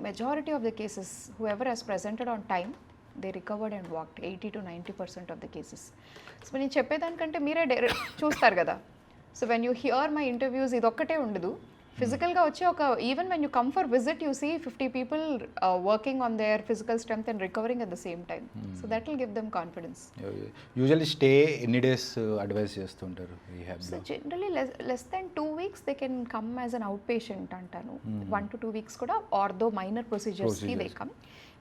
majority of the cases whoever has presented on time they recovered and walked 80 to 90% of the cases. So నేను చెప్పేదానికంటే మీరే చూస్తారు కదా. So when you hear my interviews ఇది ఒక్కటే ఉండదు, ఫిజికల్గా వచ్చి ఒక even when you come for visit you see 50 people working on their physical strength and recovering at the same time. So that will give them confidence. Usually stay ఎన్ని days advise చేస్తుంటారు రీహాబ్లో? So generally less than 2 weeks they can come as an outpatient అంటాను. 1 to 2 weeks కూడా, or though minor ప్రొసీజర్స్కి they come.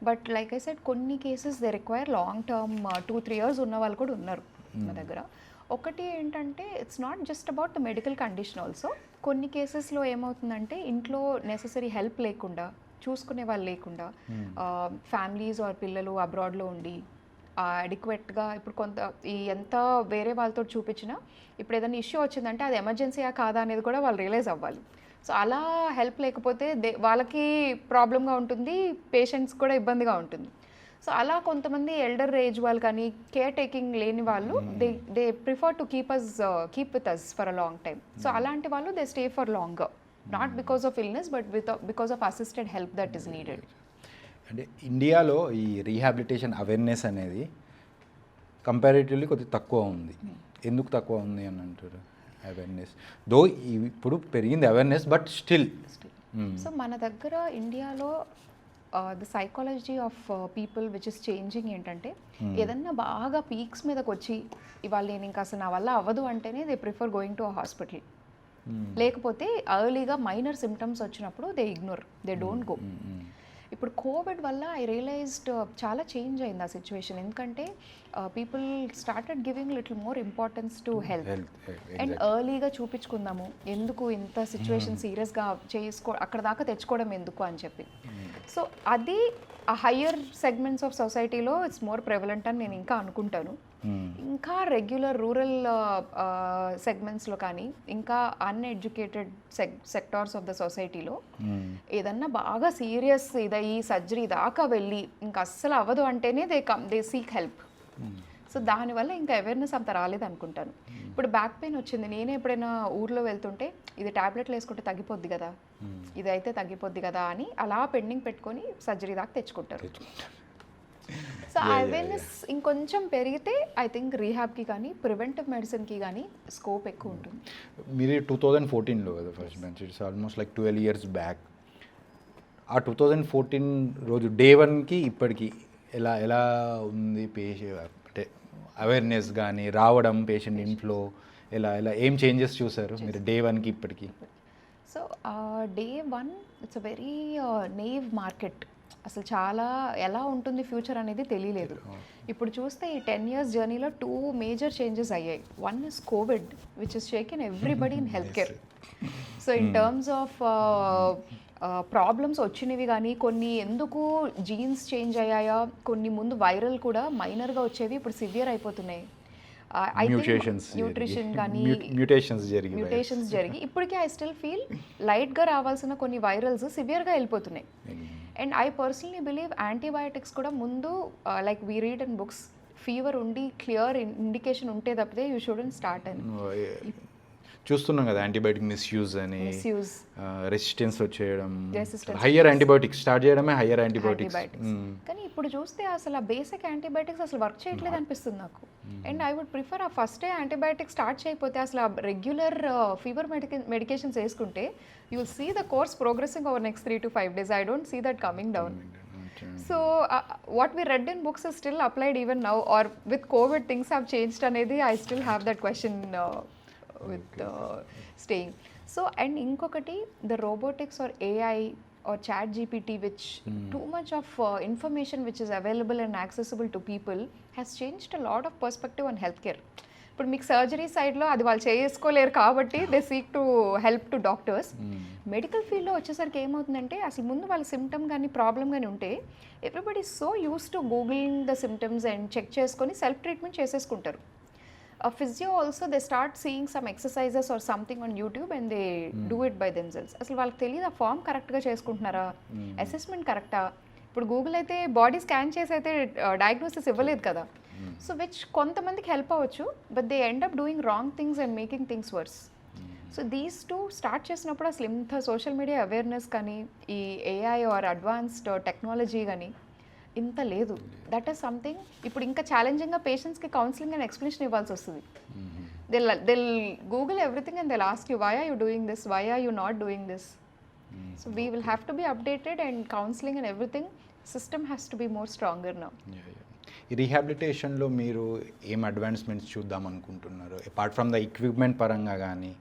But like I said కొన్ని cases they require long term 2-3 years ఉన్న వాళ్ళు కూడా ఉన్నారు మా దగ్గర. ఒకటి ఏంటంటే it's not just about the medical condition also. కొన్ని కేసెస్లో ఏమవుతుందంటే ఇంట్లో నెససరీ హెల్ప్ లేకుండా, చూసుకునే వాళ్ళు లేకుండా, ఫ్యామిలీస్ ఆర్ పిల్లలు అబ్రాడ్లో ఉండి అడిక్వేట్గా ఇప్పుడు కొంత ఎంత వేరే వాళ్ళతో చూపించినా ఇప్పుడు ఏదైనా ఇష్యూ వచ్చిందంటే అది ఎమర్జెన్సీయా కాదా అనేది కూడా వాళ్ళు రియలైజ్ అవ్వాలి. సో అలా హెల్ప్ లేకపోతే వాళ్ళకి ప్రాబ్లంగా ఉంటుంది, పేషెంట్స్ కూడా ఇబ్బందిగా ఉంటుంది. సో అలా కొంతమంది ఎల్డర్ ఏజ్ వాళ్ళు కానీ కేర్ టేకింగ్ లేని వాళ్ళు they prefer to keep with us for a long time. So అలాంటి వాళ్ళు they stay for longer, not because of illness but because of assisted help that is needed. అంటే ఇండియాలో ఈ rehabilitation awareness అనేది comparatively కొద్దిగా తక్కువ ఉంది. ఎందుకు తక్కువ ఉంది అని అంటారు? అవేర్నెస్ దో ఇప్పుడు పెరిగింది అవేర్నెస్, బట్ స్టిల్. సో మన దగ్గర ఇండియాలో the psychology of people which is changing ఏంటంటే ఏదన్నా బాగా పీక్స్ మీదకి వచ్చి ఇవాళ నేను ఇంకా అసలు నా వల్ల అవ్వదు అంటేనే they prefer going to a hospital. లేకపోతే ఎర్లీగా మైనర్ సిమ్టమ్స్ వచ్చినప్పుడు they ignore, they don't go. ఇప్పుడు కోవిడ్ వల్ల ఐ రియలైజ్డ్ చాలా చేంజ్ అయింది ఆ సిచ్యువేషన్. ఎందుకంటే people started giving little more importance to health and ఎర్లీగా చూపించుకుందాము, ఎందుకు ఇంత సిచ్యువేషన్ సీరియస్గా అక్కడ దాకా తెచ్చుకోవడం ఎందుకు అని చెప్పి. సో అది ఆ హయ్యర్ సెగ్మెంట్స్ ఆఫ్ సొసైటీలో ఇట్స్ మోర్ ప్రెవలెంట్ అని నేను ఇంకా అనుకుంటాను. ఇంకా రెగ్యులర్ రూరల్ సెగ్మెంట్స్లో కానీ ఇంకా అన్ఎడ్యుకేటెడ్ సెక్టార్స్ ఆఫ్ ద సొసైటీలో ఏదన్నా బాగా సీరియస్ ఇదయ్యి సర్జరీ దాకా వెళ్ళి ఇంకా అస్సలు అవ్వదు అంటేనే దే సీక్ హెల్ప్. సో దానివల్ల ఇంకా అవేర్నెస్ అంత రాలేదు అనుకుంటాను. ఇప్పుడు బ్యాక్ పెయిన్ వచ్చింది, నేనే ఎప్పుడైనా ఊర్లో వెళ్తుంటే ఇది ట్యాబ్లెట్లు వేసుకుంటే తగ్గిపోద్ది కదా, ఇదైతే తగ్గిపోద్ది కదా అని అలా పెండింగ్ పెట్టుకొని సర్జరీ దాకా తెచ్చుకుంటారు. సో అవేర్నెస్ ఇంకొంచెం పెరిగితే ఐ థింక్ రీహాబ్కి కానీ ప్రివెంటివ్ మెడిసిన్కి కానీ స్కోప్ ఎక్కువ ఉంటుంది. మీరు 2014లో కదా first bench, it's almost like 12 years back. ఆ 2014 రోజు డే 1కి ఇప్పటికి ఎలా ఉంది అంటే అవేర్నెస్ కానీ రావడం పేషెంట్ ఇంట్లో ఎలా ఏం చేంజెస్ చూసారు మీరు డే 1కి ఇప్పటికి? So day 1 it's a very నేవ్ market. అసలు చాలా ఎలా ఉంటుంది ఫ్యూచర్ అనేది తెలియలేదు. ఇప్పుడు చూస్తే ఈ 10 years జర్నీలో 2 major changes అయ్యాయి. One is Covid which is షేకెన్ everybody in health care. So in terms of problems వచ్చినవి కానీ కొన్ని ఎందుకు జీన్స్ చేంజ్ అయ్యాయా, కొన్ని ముందు వైరల్ కూడా మైనర్గా వచ్చేవి ఇప్పుడు సివియర్ అయిపోతున్నాయి. న్యూట్రిషన్ కానీ మ్యూటేషన్స్ జరిగి ఇప్పటికీ ఐ స్టిల్ ఫీల్ లైట్గా రావాల్సిన కొన్ని వైరల్స్ సివియర్గా వెళ్ళిపోతున్నాయి. And I personally believe antibiotics కూడా ముందు like we read in books fever ఉండి క్లియర్ ఇండికేషన్ ఉంటే తప్పితే యూ షుడెంట్ స్టార్ట్ అని. చూస్తున్నాం కదా యాంటీబయాటిక్ మిస్యూజ్ అని, రెసిస్టెన్స్ వచ్చేయడం, హయ్యర్ యాంటీబయాటిక్స్ స్టార్ట్ చేయడమే హయ్యర్ యాంటీబయాటిక్స్. కానీ ఇప్పుడు చూస్తే అసలు ఆ బేసిక్ యాంటీబయాటిక్స్ అసలు వర్క్ చేయట్లేదు అనిపిస్తుంది నాకు. అండ్ ఐ వుడ్ ప్రిఫర్ ఆ ఫస్టే యాంటీబయాటిక్స్ స్టార్ట్ చేయకపోతే అసలు ఆ రెగ్యులర్ ఫీవర్ మెడికేషన్స్ వేసుకుంటే you will see the course progressing over next 3 to 5 days. I don't see that coming down. So what we read in books is still applied even now, or with COVID things have changed అనేది I still have that question with staying. So and ఇంకొకటి the robotics or AI or chat GPT, which too much of information which is available and accessible to people has changed a lot of perspective on healthcare. ఇప్పుడు మీకు surgery సైడ్లో అది వాళ్ళు చేసుకోలేరు కాబట్టి they seek to help to doctors. Medical ఫీల్డ్లో వచ్చేసరికి ఏమవుతుందంటే అసలు ముందు వాళ్ళ సిమ్టమ్ కానీ ప్రాబ్లమ్ కానీ ఉంటే everybody so used to googling the symptoms and check చేసుకొని సెల్ఫ్ ట్రీట్మెంట్ చేసేసుకుంటారు. Physio also they start seeing some exercises or something on YouTube and they do it by themselves. అసలు వాళ్ళకి తెలియదు ఆ ఫామ్ కరెక్ట్గా చేసుకుంటున్నారా, అసెస్మెంట్ కరెక్టా. ఇప్పుడు గూగుల్ అయితే బాడీ స్కాన్ చేసి అయితే డయాగ్నోసిస్ ఇవ్వలేదు కదా. సో విచ్ కొంతమందికి హెల్ప్ అవ్వచ్చు, but they end up doing wrong things and making things worse. So these two start చేసినప్పుడు అసలు ఇంత సోషల్ మీడియా అవేర్నెస్ కానీ ఈ ఏఐ ఆర్ అడ్వాన్స్డ్ టెక్నాలజీ కానీ ఇంత లేదు. దట్ ఈస్ సంథింగ్ ఇప్పుడు ఇంకా ఛాలెంజింగ్గా పేషెంట్స్కి కౌన్సిలింగ్ అండ్ ఎక్స్ప్లెనేషన్ ఇవ్వాల్సి వస్తుంది. They'll Google everything and they'll ask you why are you doing this, why are you not doing this. So we will have to be updated and counselling and everything system has to be more stronger now. ఈ రీహాబిలిటేషన్లో మీరు ఏం advancements చూద్దాం అనుకుంటున్నారు apart from the equipment పరంగా కానీ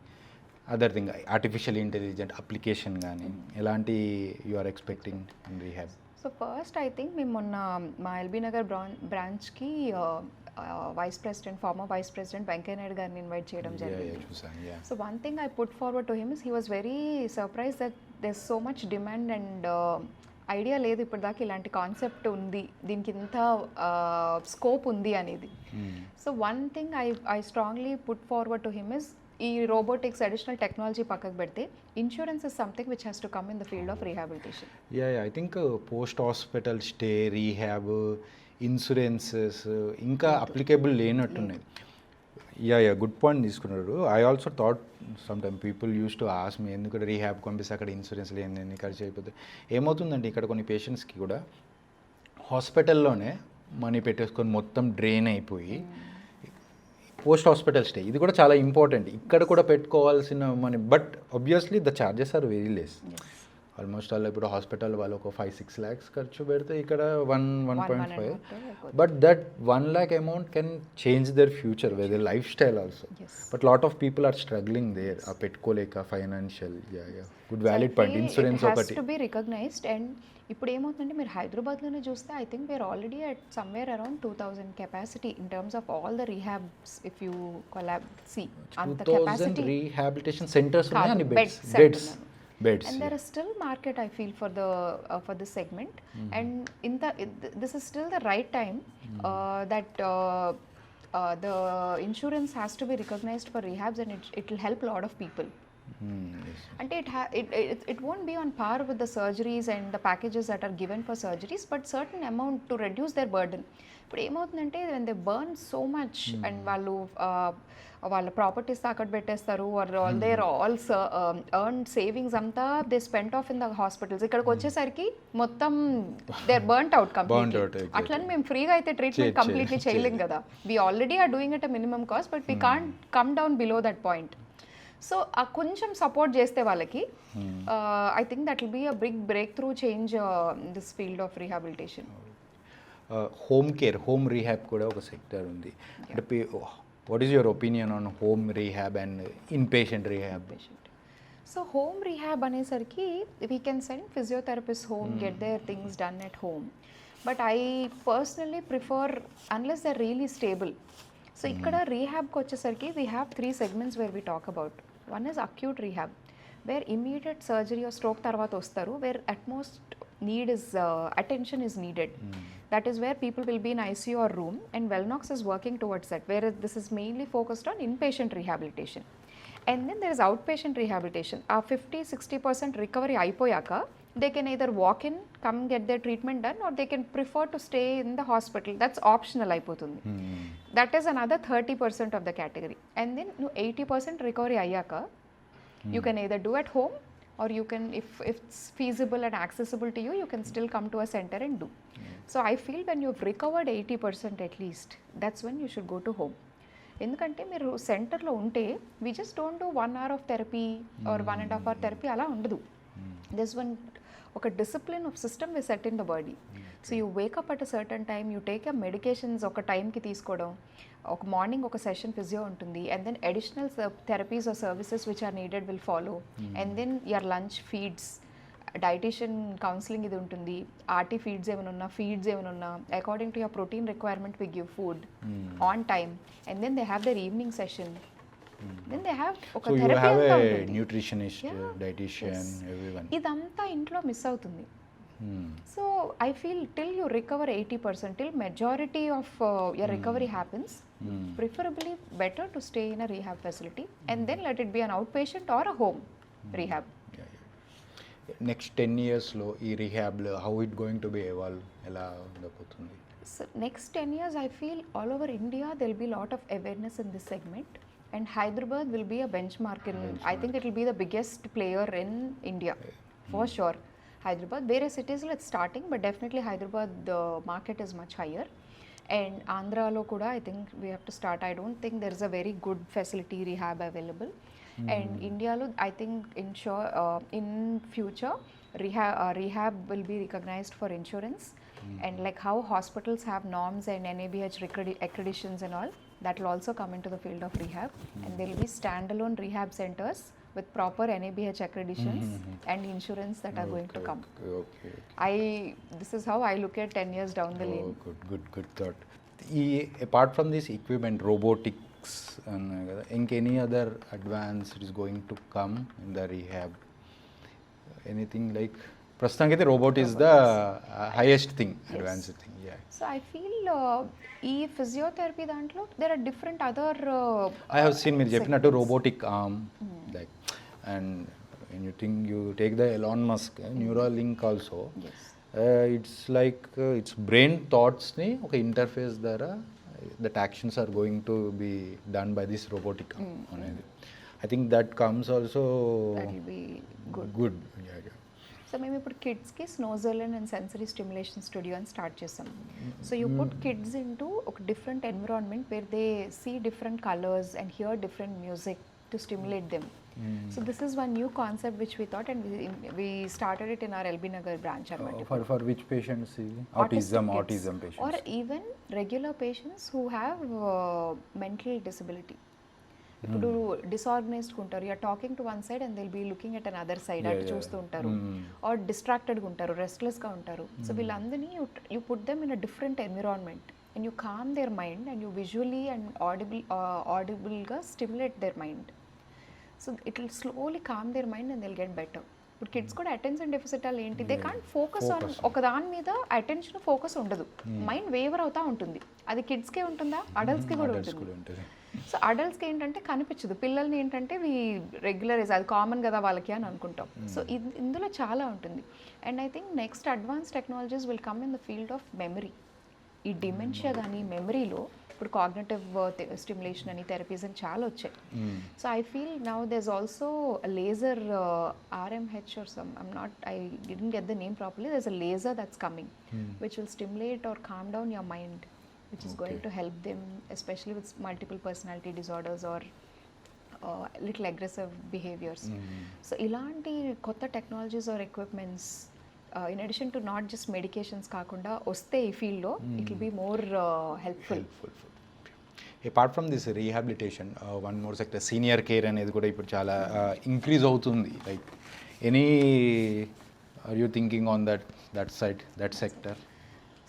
other thing artificial intelligent application కానీ ఎలాంటి you are expecting in rehab? So first I think మేము మొన్న మా ఎల్బీ నగర్ బ్రాంచ్కి vice president former vice president Venkaiah Naidu గారిని ఇన్వైట్ చేయడం జరిగింది. So one thing I put forward to him is he was very surprise that there so much demand and idea లేదు ఇప్పటిదాకా ఇలాంటి కాన్సెప్ట్ ఉంది, దీనికి ఇంత స్కోప్ ఉంది అనేది. So one thing I strongly put forward to him is ఈ robotics additional technology పక్కకు పెడితే insurance is something which has to come in the field of rehabilitation. I think post hospital stay rehab insurances ఇంకా applicable లేనట్టున్నాయి. Good point తీసుకున్నారు. I also thought some time people used to ask me ఎందుకంటే rehab పంపిస్తే అక్కడ insurance లేని ఖర్చు అయిపోతుంది. ఏమవుతుందంటే ఇక్కడ కొన్ని పేషెంట్స్కి కూడా హాస్పిటల్లోనే మనీ పెట్టేసుకొని మొత్తం డ్రైన్ అయిపోయి పోస్ట్ హాస్పిటల్ స్టే ఇది కూడా చాలా ఇంపార్టెంట్. ఇక్కడ కూడా పెట్టుకోవాల్సిన money, but obviously the charges are very less. Almost అలా ఇప్పుడు హాస్పిటల్ వాళ్ళు ఒక 5-6 lakhs ఖర్చు పెడితే ఇక్కడ 1.5. But that 1 lakh amount can change their future with their lifestyle also. But lot of people are struggling there ఆ పెట్టుకోలేక financial. Good valid point. Insurance ఒకటి టు బి రికగ్నైజ్డ్. అండ్ ఇప్పుడు ఏమవుతుందంటే మీరు హైదరాబాద్లోనే చూస్తే I think we are already at somewhere around 2000 capacity in terms of all the rehabs. If you collab సి అంత కెపాసిటీ రీహాబిలిటేషన్ సెంటర్స్ ఉన్నాయి అని beds. Beds. And there is still market I feel for this segment. And this is still the right time that the insurance has to be recognized for rehabs and it will help a lot of people. Yes. And it won't be on par with the surgeries and the packages that are given for surgeries, but certain amount to reduce their burden. ఇప్పుడు ఏమవుతుందంటే when they burn so much and వాళ్ళ properties తాకట్టు పెట్టేస్తారు all their all earn savings అంతా they spend off in the hospitals. ఇక్కడికి వచ్చేసరికి మొత్తం they are burnt out completely. అట్లని మేము ఫ్రీగా అయితే ట్రీట్మెంట్ కంప్లీట్లీ చేయలేం కదా. We already are doing it a minimum cost, but we can't come down below that point. So ఆ కొంచెం సపోర్ట్ చేస్తే వాళ్ళకి I think that will be a big breakthrough change this field of rehabilitation. Home care, home rehab కూడా ఒక sector ఉంది. అంటే what is your opinion on home rehab and inpatient rehab? So home rehab అనేసరికి we can send physiotherapist home, get their things done at home. But I personally prefer unless they really stable. So ఇక్కడ రీహాబ్కి వచ్చేసరికి we have 3 segments where we talk about. One is acute rehab where immediate surgery or stroke తర్వాత వస్తారు, where utmost need is attention is needed. That is where people will be in ICU or room, and Wellnox is working towards that, whereas this is mainly focused on inpatient rehabilitation. And then there is outpatient rehabilitation. 50-60% recovery అయిపోయాక they can either walk in, come get their treatment done, or they can prefer to stay in the hospital. That's optional అయిపోతుంది. That is another 30% of the category. And then 80% recovery అయ్యాక you can either do at home, or you can, if it's feasible and accessible to you, you can still come to a center and do. So I feel when you've recovered 80% at least, that's when you should go to home. ఎందుకంటే మీరు సెంటర్లో ఉంటే we just don't do 1 hour of therapy or 1.5 hour therapy అలా ఉండదు. This one ఒక discipline of system we set in the body. So you wake up at a certain time, you take a medications ఒక టైంకి తీసుకోవడం, ఒక morning ఒక session physio ఉంటుంది, and then additional therapies or services which are needed will follow, and then your lunch feeds, dietician counselling ఇది ఉంటుంది, RT feeds ఏమైనా ఉన్నా according to your protein requirement we give food on time, and then they have their evening session, then they have ఒక So you therapy have అంతా a ఉంటుంది. nutritionist, Yeah. dietitian, everyone. ఇదంతా ఇంట్లో miss అవుతుంది. Hmm. So I feel till you recover 80%, till majority of your recovery happens, preferably better to stay in a rehab facility and then let it be an outpatient or a home rehab. Yeah, yeah. Next 10 ఇయర్స్లో ఈ రీహాబ్లో how it going to be evolve, ఎలా ఉండబోతుంది? So next 10 years, I feel all over India there will be a lot of awareness in this segment, and Hyderabad will be a benchmark in. I think it will be the biggest player in India, for sure. Hyderabad, various cities it's starting, but definitely Hyderabad the market is much higher. And Andhra lo kuda I think we have to start. I don't think there is a very good facility rehab available. And India lo I think in future rehab will be recognized for insurance. And like how hospitals have norms and NABH accreditations and all, that will also come into the field of rehab. And there will be standalone rehab centers with proper NABH accreditations and insurance that are going to come. Okay. This is how I look at 10 years down the lane. Good thought. ఈ apart from this equipment, robotics అన్నారు కదా, ఇంకెనీ other advance it is going to come in the rehab? Anything like ప్రస్తుతానికి అయితే robot is the highest thing, advanced thing. Yeah, So I feel ఈ physiotherapy దాంట్లో there are different other I have seen మీరు చెప్పినట్టు robotic arm, like and when you think you take the Elon Musk Neuralink also, yes. It's like its brain thoughts ni oka interface ద్వారా that actions are going to be done by this robotic arm అనేది. I think that comes also That will be good. Yeah, yeah. So మేము ఇప్పుడు కిడ్స్కి Snoezelen and sensory stimulation studio అని start చేసాం. So you put kids into ఒక different environment where they see different colours and hear different music to stimulate them. So this is one new concept which we thought, and we started it in our LB Nagar branch. For which patients? Autistic kids, Autism patients. or even regular patients who have mental disability. ఇప్పుడు disorganized ఉంటారు, you're talking to one side and they'll be looking at another side, అటు చూస్తూ ఉంటారు, are డిస్ట్రాక్టెడ్గా ఉంటారు, రెస్ట్లెస్గా ఉంటారు. So వీళ్ళందరినీ you put them in a different environment and you calm their mind and you visually and ఆడిబుల్గా stimulate their mind. So it will slowly calm their mind and they'll get better. ఇప్పుడు kids కూడా attention deficit అలా ఏంటి, they can't focus on ఒక దాని మీద attention focus ఉండదు, mind waver అవుతూ ఉంటుంది. అది కిడ్స్కే ఉంటుందా, అడల్ట్స్కి కూడా ఉంటుంది. సో అడల్ట్స్కి ఏంటంటే కనిపించదు, పిల్లల్ని ఏంటంటే రెగ్యులరైజ్, అది కామన్ కదా వాళ్ళకి అని అనుకుంటాం. సో ఇందులో చాలా ఉంటుంది. And I think next advance technologies will come in the field of memory. ఈ డిమెన్షియా కానీ మెమరీలో ఇప్పుడు కాగ్నిటివ్ స్టిమ్యులేషన్ అని థెరపీస్ అని చాలా వచ్చాయి. So I feel now there is also laser RMH or some, I didn't get the name properly. There's a laser that's coming which will stimulate or calm down your mind, which is going to help them, especially with multiple personality disorders or little aggressive behaviors. So ilanti kotta technologies or equipments, in addition to not just medications kaakunda oste ee field lo, it will be more helpful. Apart from this rehabilitation, one more sector senior care అనేది కూడా ఇప్పుడు చాలా increase అవుతుంది. Like any are you thinking on that side, that sector?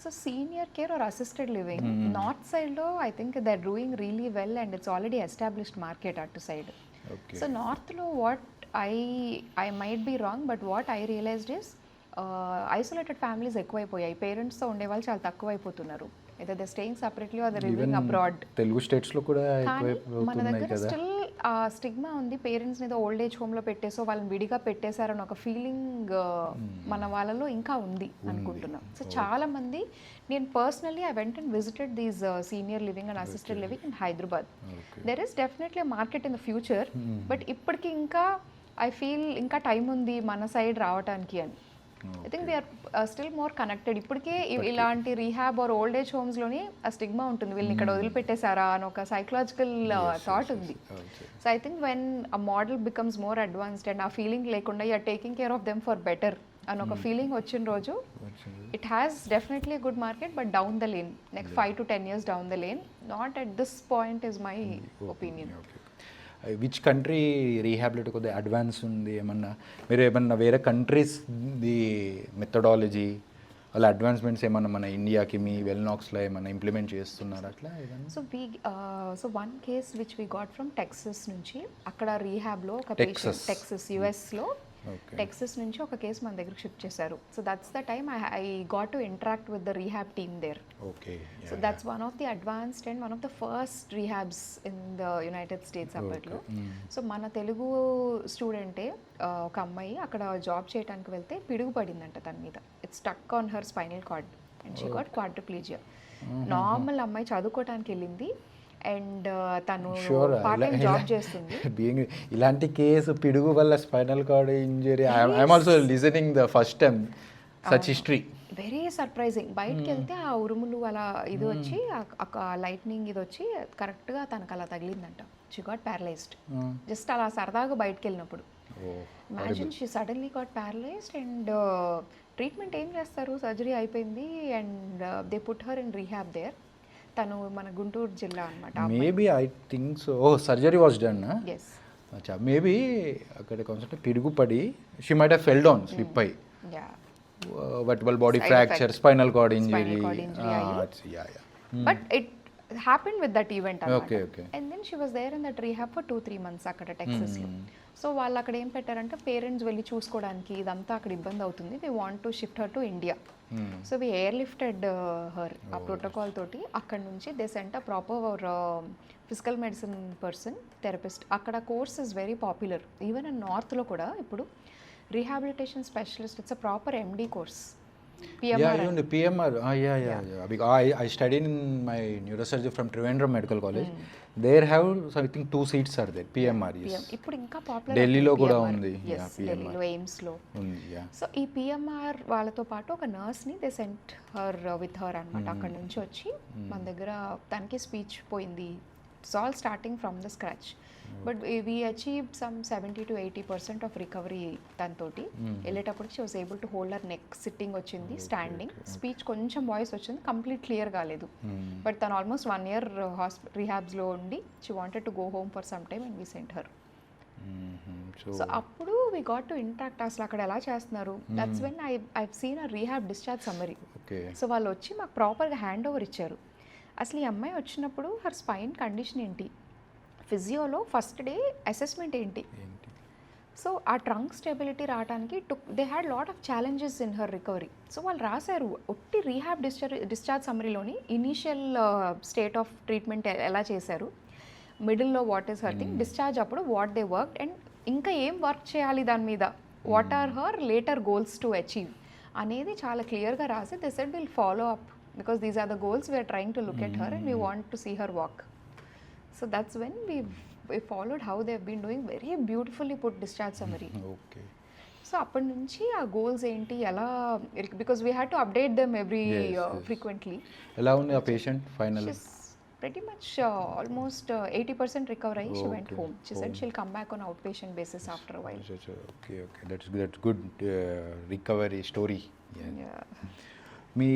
So senior care or assisted living, north side lo I think they're doing really well and it's already established market at side. Okay. So north lo what I might be wrong, but what I realized is isolated families ఎక్కువైపోయాయి, పేరెంట్స్తో ఉండే వాళ్ళు చాలా తక్కువైపోతున్నారు. either they're staying separately or they're living abroad. Telugu స్టేట్స్లో కూడా కానీ మన ఎక్కువైపోతున్నాయి దగ్గర కదా. స్టిల్ స్టిగ్మా ఉంది, పేరెంట్స్ని ఏదో ఓల్డ్ ఏజ్ హోమ్లో పెట్టేసో వాళ్ళని విడిగా పెట్టేశారని ఒక ఫీలింగ్ మన వాళ్ళలో ఇంకా ఉంది అనుకుంటున్నాం. సో చాలా మంది, నేను personally I went and visited these senior living and assisted living in Hyderabad. There is definitely market in the future, but ఇప్పటికి ఇంకా ఐ ఫీల్ ఇంకా టైం ఉంది మన సైడ్ రావడానికి అని. I think we're still more connected. ఇప్పటికే ఇలాంటి రీహాబ్ ఆర్ ఓల్డ్ ఏజ్ హోమ్స్లోని ఆ స్టిగ్మా ఉంటుంది, వీళ్ళని ఇక్కడ వదిలిపెట్టేశారా అని ఒక సైకలాజికల్ థాట్ ఉంది. So I think when a model becomes more advanced and ఆ ఫీలింగ్ లేకుండా you're taking care of them for better అని ఒక ఫీలింగ్ వచ్చిన రోజు, it has definitely good market, but down the lane, next 5 to 10 years down the lane, not at this point is my opinion. Which country రీహాబిలిటీ కొద్దిగా advance ఉంది? ఏమన్నా మీరు ఏమన్నా వేరే కంట్రీస్ ది మెథడాలజీ వాళ్ళ అడ్వాన్స్మెంట్స్ ఏమన్నా మన ఇండియాకి మీ వెల్నాక్స్లో ఏమన్నా ఇంప్లిమెంట్ చేస్తున్నారు అట్లా ఏదన్నా? So one case which we got from Texas నుంచి, అక్కడ రీహాబ్లో ఒక Texas. పేషెంట్, టెక్సస్ యుఎస్లో ఓకే. టెక్సస్ నుంచి ఒక కేసు మన దగ్గరకు షిఫ్ట్ చేశారు. So that's the time I got to interact with the rehab team there. Okay. So that's one of the advanced and one of the first rehabs in the United States అప్పట్లో. సో మన తెలుగు స్టూడెంటే ఒక అమ్మాయి అక్కడ job చేయడానికి వెళ్తే పిడుగు పడిందంట తన మీద. It's stuck on her spinal cord and she got quadriplegia. Normal అమ్మాయి చదువుకోవడానికి వెళ్ళింది అండ్ తను పార్ట్ టైం జాబ్ చేస్తుంది. బీయింగ్ ఇలాంటి కేసు పిడుగు వల్ల spinal cord injury, I'm also listening the first time such history. Very surprising. బయటకు వెళ్తే ఆ ఉరుములు అలా ఇది వచ్చి లైట్నింగ్ ఇది వచ్చి కరెక్ట్గా తనకు అలా తగిలిందంట. షీ గాట్ ప్యారలైజ్డ్ జస్ట్ అలా సరదాగా బయటకు వెళ్ళినప్పుడు. Imagine she suddenly got paralyzed and treatment ఏం చేస్తారు, సర్జరీ అయిపోయింది and they put her in rehab there. తను మన గుంటూరు జిల్లా అనమాట. Maybe I think so. Oh surgery was done. Yes. అచ్చా, మేబీ అక్కడ కొంచెం పిడుగు పడి she might have fell down, slip అయ్యి, yeah vertebral body fracture, spinal cord injury. cord injury Yeah. But it happened with that event అన్నమాట. Okay. And then she was there in that rehab for 2-3 months అక్కడ టెక్సస్లో. So వాళ్ళు అక్కడ ఏం పెట్టారంటే parents వెళ్ళి చూసుకోవడానికి ఇదంతా అక్కడ ఇబ్బంది అవుతుంది, we want to shift her to India. So we air lifted her ఆ ప్రోటోకాల్ తోటి. అక్కడ నుంచి they sent a proper physical medicine person, therapist. అక్కడ course is very popular even in నార్త్లో కూడా. ఇప్పుడు rehabilitation specialist, it's a proper MD course. Yeah, even the PMR. Yeah. Because I studied in my neurosurgery from Trivandrum Medical College. There have, so I think 2 seats are there. PMR is. ఇప్పుడు ఇంకా popular. ఢిల్లీలో కూడా ఉంది. ఢిల్లీలో ఎయిమ్స్లో ఉంది. Yeah. So ఈ PMR వాళ్ళతో పాటు ఒక నర్స్ని they sent her with her అనమాట. అక్కడ నుంచి వచ్చి మన దగ్గర తనకి స్పీచ్ పోయింది. It's all starting from the scratch. But we achieve some 70 to 80% of recovery తనతోటి. వెళ్ళేటప్పటికి she was able to hold her neck, sitting వచ్చింది, స్టాండింగ్. స్పీచ్ కొంచెం వాయిస్ వచ్చింది, కంప్లీట్ క్లియర్ కాలేదు. బట్ తను ఆల్మోస్ట్ 1 year రీహాబ్స్లో ఉండి she wanted to go home for some time and we sent her. So అప్పుడు వీ గాట్ టు ఇంటాక్ట్ అసలు అక్కడ ఎలా చేస్తున్నారు. That's when I seen a rehab discharge summary. So వాళ్ళు వచ్చి మాకు ప్రాపర్గా హ్యాండ్ ఓవర్ ఇచ్చారు. అసలు ఈ అమ్మాయి వచ్చినప్పుడు హర్ స్పైన్ కండిషన్ ఏంటి, ఫిజియోలో ఫస్ట్ డే అసెస్మెంట్ ఏంటి, సో ఆ ట్రంక్ స్టెబిలిటీ రావడానికి they had lot of challenges in her recovery. So వాళ్ళు రాశారు ఒట్టి రీహాబ్ డిశ్చార్జ్ సమ్మరీలోని ఇనీషియల్ స్టేట్ ఆఫ్ ట్రీట్మెంట్ ఎలా చేశారు, మిడిల్లో what is her thing, discharge అప్పుడు వాట్ దే వర్క్ అండ్ ఇంకా ఏం వర్క్ చేయాలి దాని మీద, what are her later goals to achieve అనేది చాలా క్లియర్గా రాసి they said will follow up because these are the goals we are trying to look at her and we want to see her walk. So that's when we followed how they have been doing, very beautifully put discharge summary. Okay. So అప్పటి నుంచి ఆ goals ఏంటి ఎలా, because we had to update them every frequently. ఎలా ఉంది ఆ patient final? She's pretty much almost 80% recover అయ్యి she went home. She said she'll come back on outpatient basis after a while. Okay. That's good recovery story. Yeah. మీ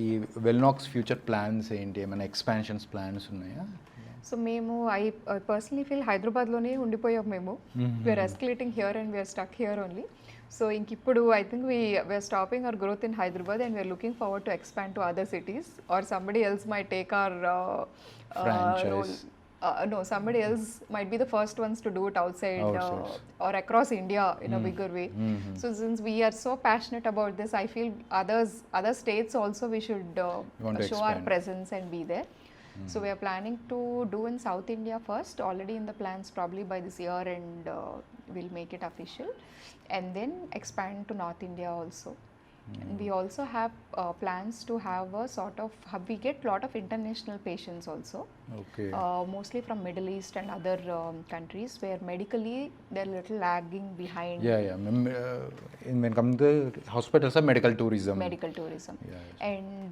ఈ Wellnax future plans ఏంటి, ఏమైనా expansions plans ఉన్నాయా? So మేము I personally feel హైదరాబాద్లోనే ఉండిపోయాం మేము. We're escalating here and we're stuck here only. So ఇంక ఇప్పుడు I think we're stopping our growth in Hyderabad and we're looking forward to expand to other cities or somebody else my take our role. No, somebody else might be the first ones to do it outside or across India in a bigger way. So since we are so passionate about this, I feel other states also we should show our presence and be there. So we are planning to do in South India first, already in the plans probably by this year, and we'll make it official and then expand to North India also. And we also have plans to have a sort of hub. We get lot of international patients also. Okay. Mostly from Middle East and other countries where medically they're little lagging behind. Yeah. When come to hospitals, medical tourism. Yeah. And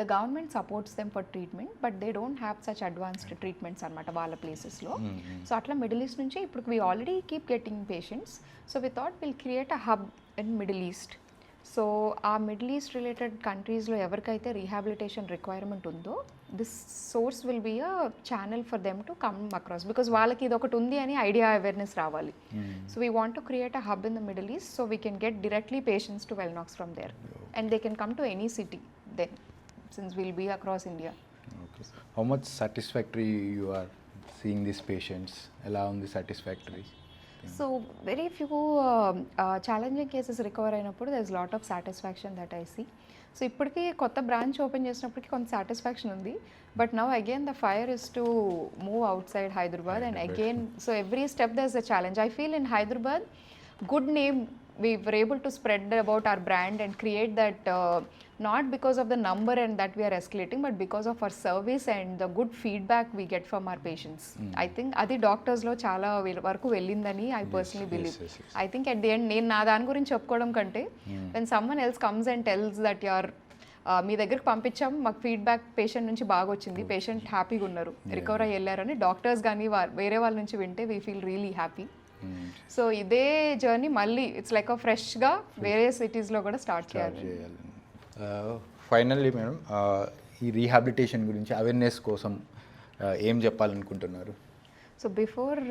the government supports them for treatment, but they don't have such advanced treatments anamata vaalla places lo. So atla Middle East nunchi ippudu we already keep getting patients. So we thought we'll create a hub in Middle East. So ఆ middle east related కంట్రీస్లో ఎవరికైతే rehabilitation requirement ఉందో this source will be a channel for them to come across because వాళ్ళకి ఇది ఒకటి ఉంది అని idea awareness రావాలి. So we want to create a hub in the middle east so we can get directly patients to వెల్నాక్స్ from there and they can come to any city then since will be across India. Okay, how much satisfactory you are seeing this patients? ఎలా ఉంది satisfactory? So very few challenging cases recover అయినప్పుడు there is lot of satisfaction that I see. So ఇప్పటికీ కొత్త branch open చేసినప్పటికీ కొంత satisfaction ఉంది. But now again the fire is to move outside Hyderabad and again so every step there is a challenge. I feel in Hyderabad good name we were able to spread about our brand and create that not because of the number and that we are escalating but because of our service and the good feedback we get from our patients. I think adi doctors lo chaala varaku vellindani I personally believe. yes. I think at the end నేను నా దాని గురించి చెప్పుకోవడం కంటే when someone else comes and tells that you are మీ దగ్గరికి పంపించాం మాకు feedback patient నుంచి బాగా వచ్చింది, పేషెంట్ హ్యాపీగా ఉన్నారు, రికవర్ అయ్యి వెళ్ళారని డాక్టర్స్ కానీ వేరే వాళ్ళ నుంచి వింటే we feel really happy. So ఇదే జర్నీ మళ్ళీ ఇట్స్ లైక్ ఫ్రెష్గా వేరే సిటీస్లో కూడా స్టార్ట్ చేయాలి. ఫైనల్లీ మేడం, ఈ రీహాబిలిటేషన్ గురించి అవేర్నెస్ కోసం ఏం చెప్పాలనుకుంటున్నారు? సో బిఫోర్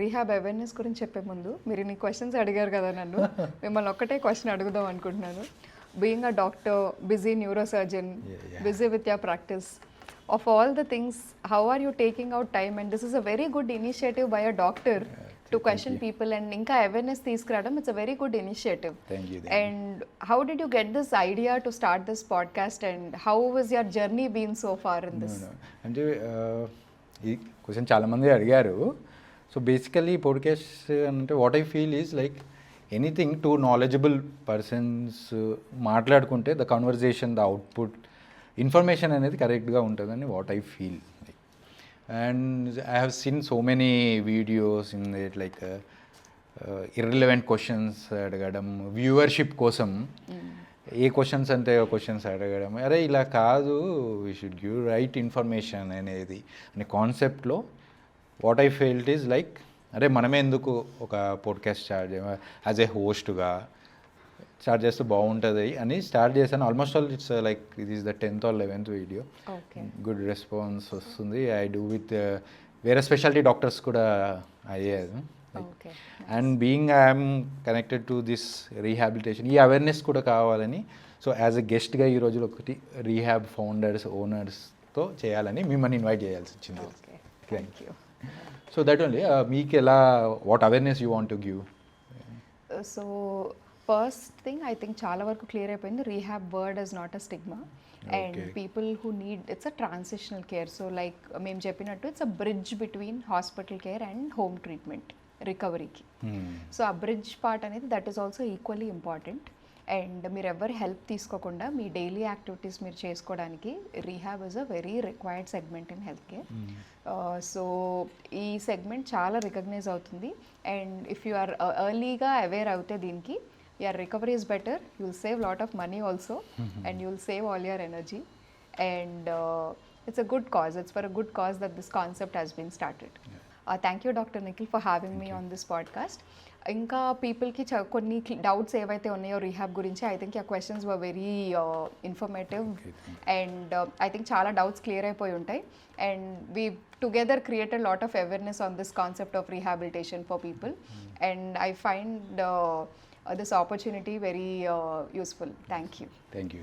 రీహాబ్ అవేర్నెస్ గురించి చెప్పే ముందు మీరు ఇన్ని క్వశ్చన్స్ అడిగారు కదా నన్ను, మిమ్మల్ని ఒక్కటే క్వశ్చన్ అడుగుదాం అనుకుంటున్నాను. Being a doctor, busy neurosurgeon, busy with your practice, of all the things, how are you taking out time? And this is a very good initiative by a doctor to question people and inka awareness తీసుకురావడం. It's a very good initiative. Thank you. And how did you get this idea to start this podcast and how was your journey been so far in this? అంటే ఈ question చాలామంది అడిగారు. So basically podcast అంటే what I feel is like anything two knowledgeable persons మాట్లాడుకుంటే the conversation, the output, information అనేది కరెక్ట్గా ఉంటుందని what I feel. And I have seen so many videos in it like irrelevant questions అడగడం, viewership కోసం ఏ questions అంటే questions అడగడం. అరే ఇలా కాదు, we should give right information అనేది అనే కాన్సెప్ట్లో what I felt is like అరే మనమే ఎందుకు ఒక పోడ్కాస్ట్ స్టార్ట్ చేయ యాజ్ ఏ హోస్ట్గా స్టార్ట్ చేస్తే బాగుంటుంది అని స్టార్ట్ చేశాను. ఆల్మోస్ట్ ఆల్ ఇట్స్ లైక్ ఇది is the 10th or 11th video. Good response వస్తుంది. ఐ డూ విత్ వేరే స్పెషాలిటీ డాక్టర్స్ కూడా అయ్యారు. And being I'm connected to this rehabilitation, ఈ అవేర్నెస్ కూడా కావాలని సో యాజ్ ఎ గెస్ట్గా ఈ రోజులో ఒకటి రీహాబ్ ఫౌండర్స్, ఓనర్స్తో చేయాలని మిమ్మల్ని ఇన్వైట్ చేయాల్సి వచ్చింది. Thank you. So that only మీకు ఎలా, what awareness you want to give? So first thing I think చాలా వరకు క్లియర్ అయిపోయింది. Rehab word is not a stigma and people who need it's a transitional care. So like మేము చెప్పినట్టు it's a bridge between hospital care and home treatment రికవరీకి. So ఆ bridge part అనేది that is also equally important. And మీరు ఎవరి help తీసుకోకుండా మీ daily activities మీరు చేసుకోవడానికి rehab is a very required segment in health care. So ఈ segment చాలా రికగ్నైజ్ అవుతుంది. అండ్ ఇఫ్ యు ఆర్ ఎర్లీగా అవేర్ అవుతే దీనికి your recovery is better, you'll save lot of money also and you'll save all your energy and it's a good cause, it's for a good cause that this concept has been started. Thank you Dr. Nikhil for having me on this podcast. ఇంకా పీపుల్కి కొన్ని doubts ఏవైతే ఉన్నాయో rehab గురించి I think ఆ questions were very informative and I think చాలా doubts clear అయిపోయి ఉంటాయి. And we together created lot of awareness on this concept of rehabilitation for people and I find this opportunity very useful. Thank you. Thank you.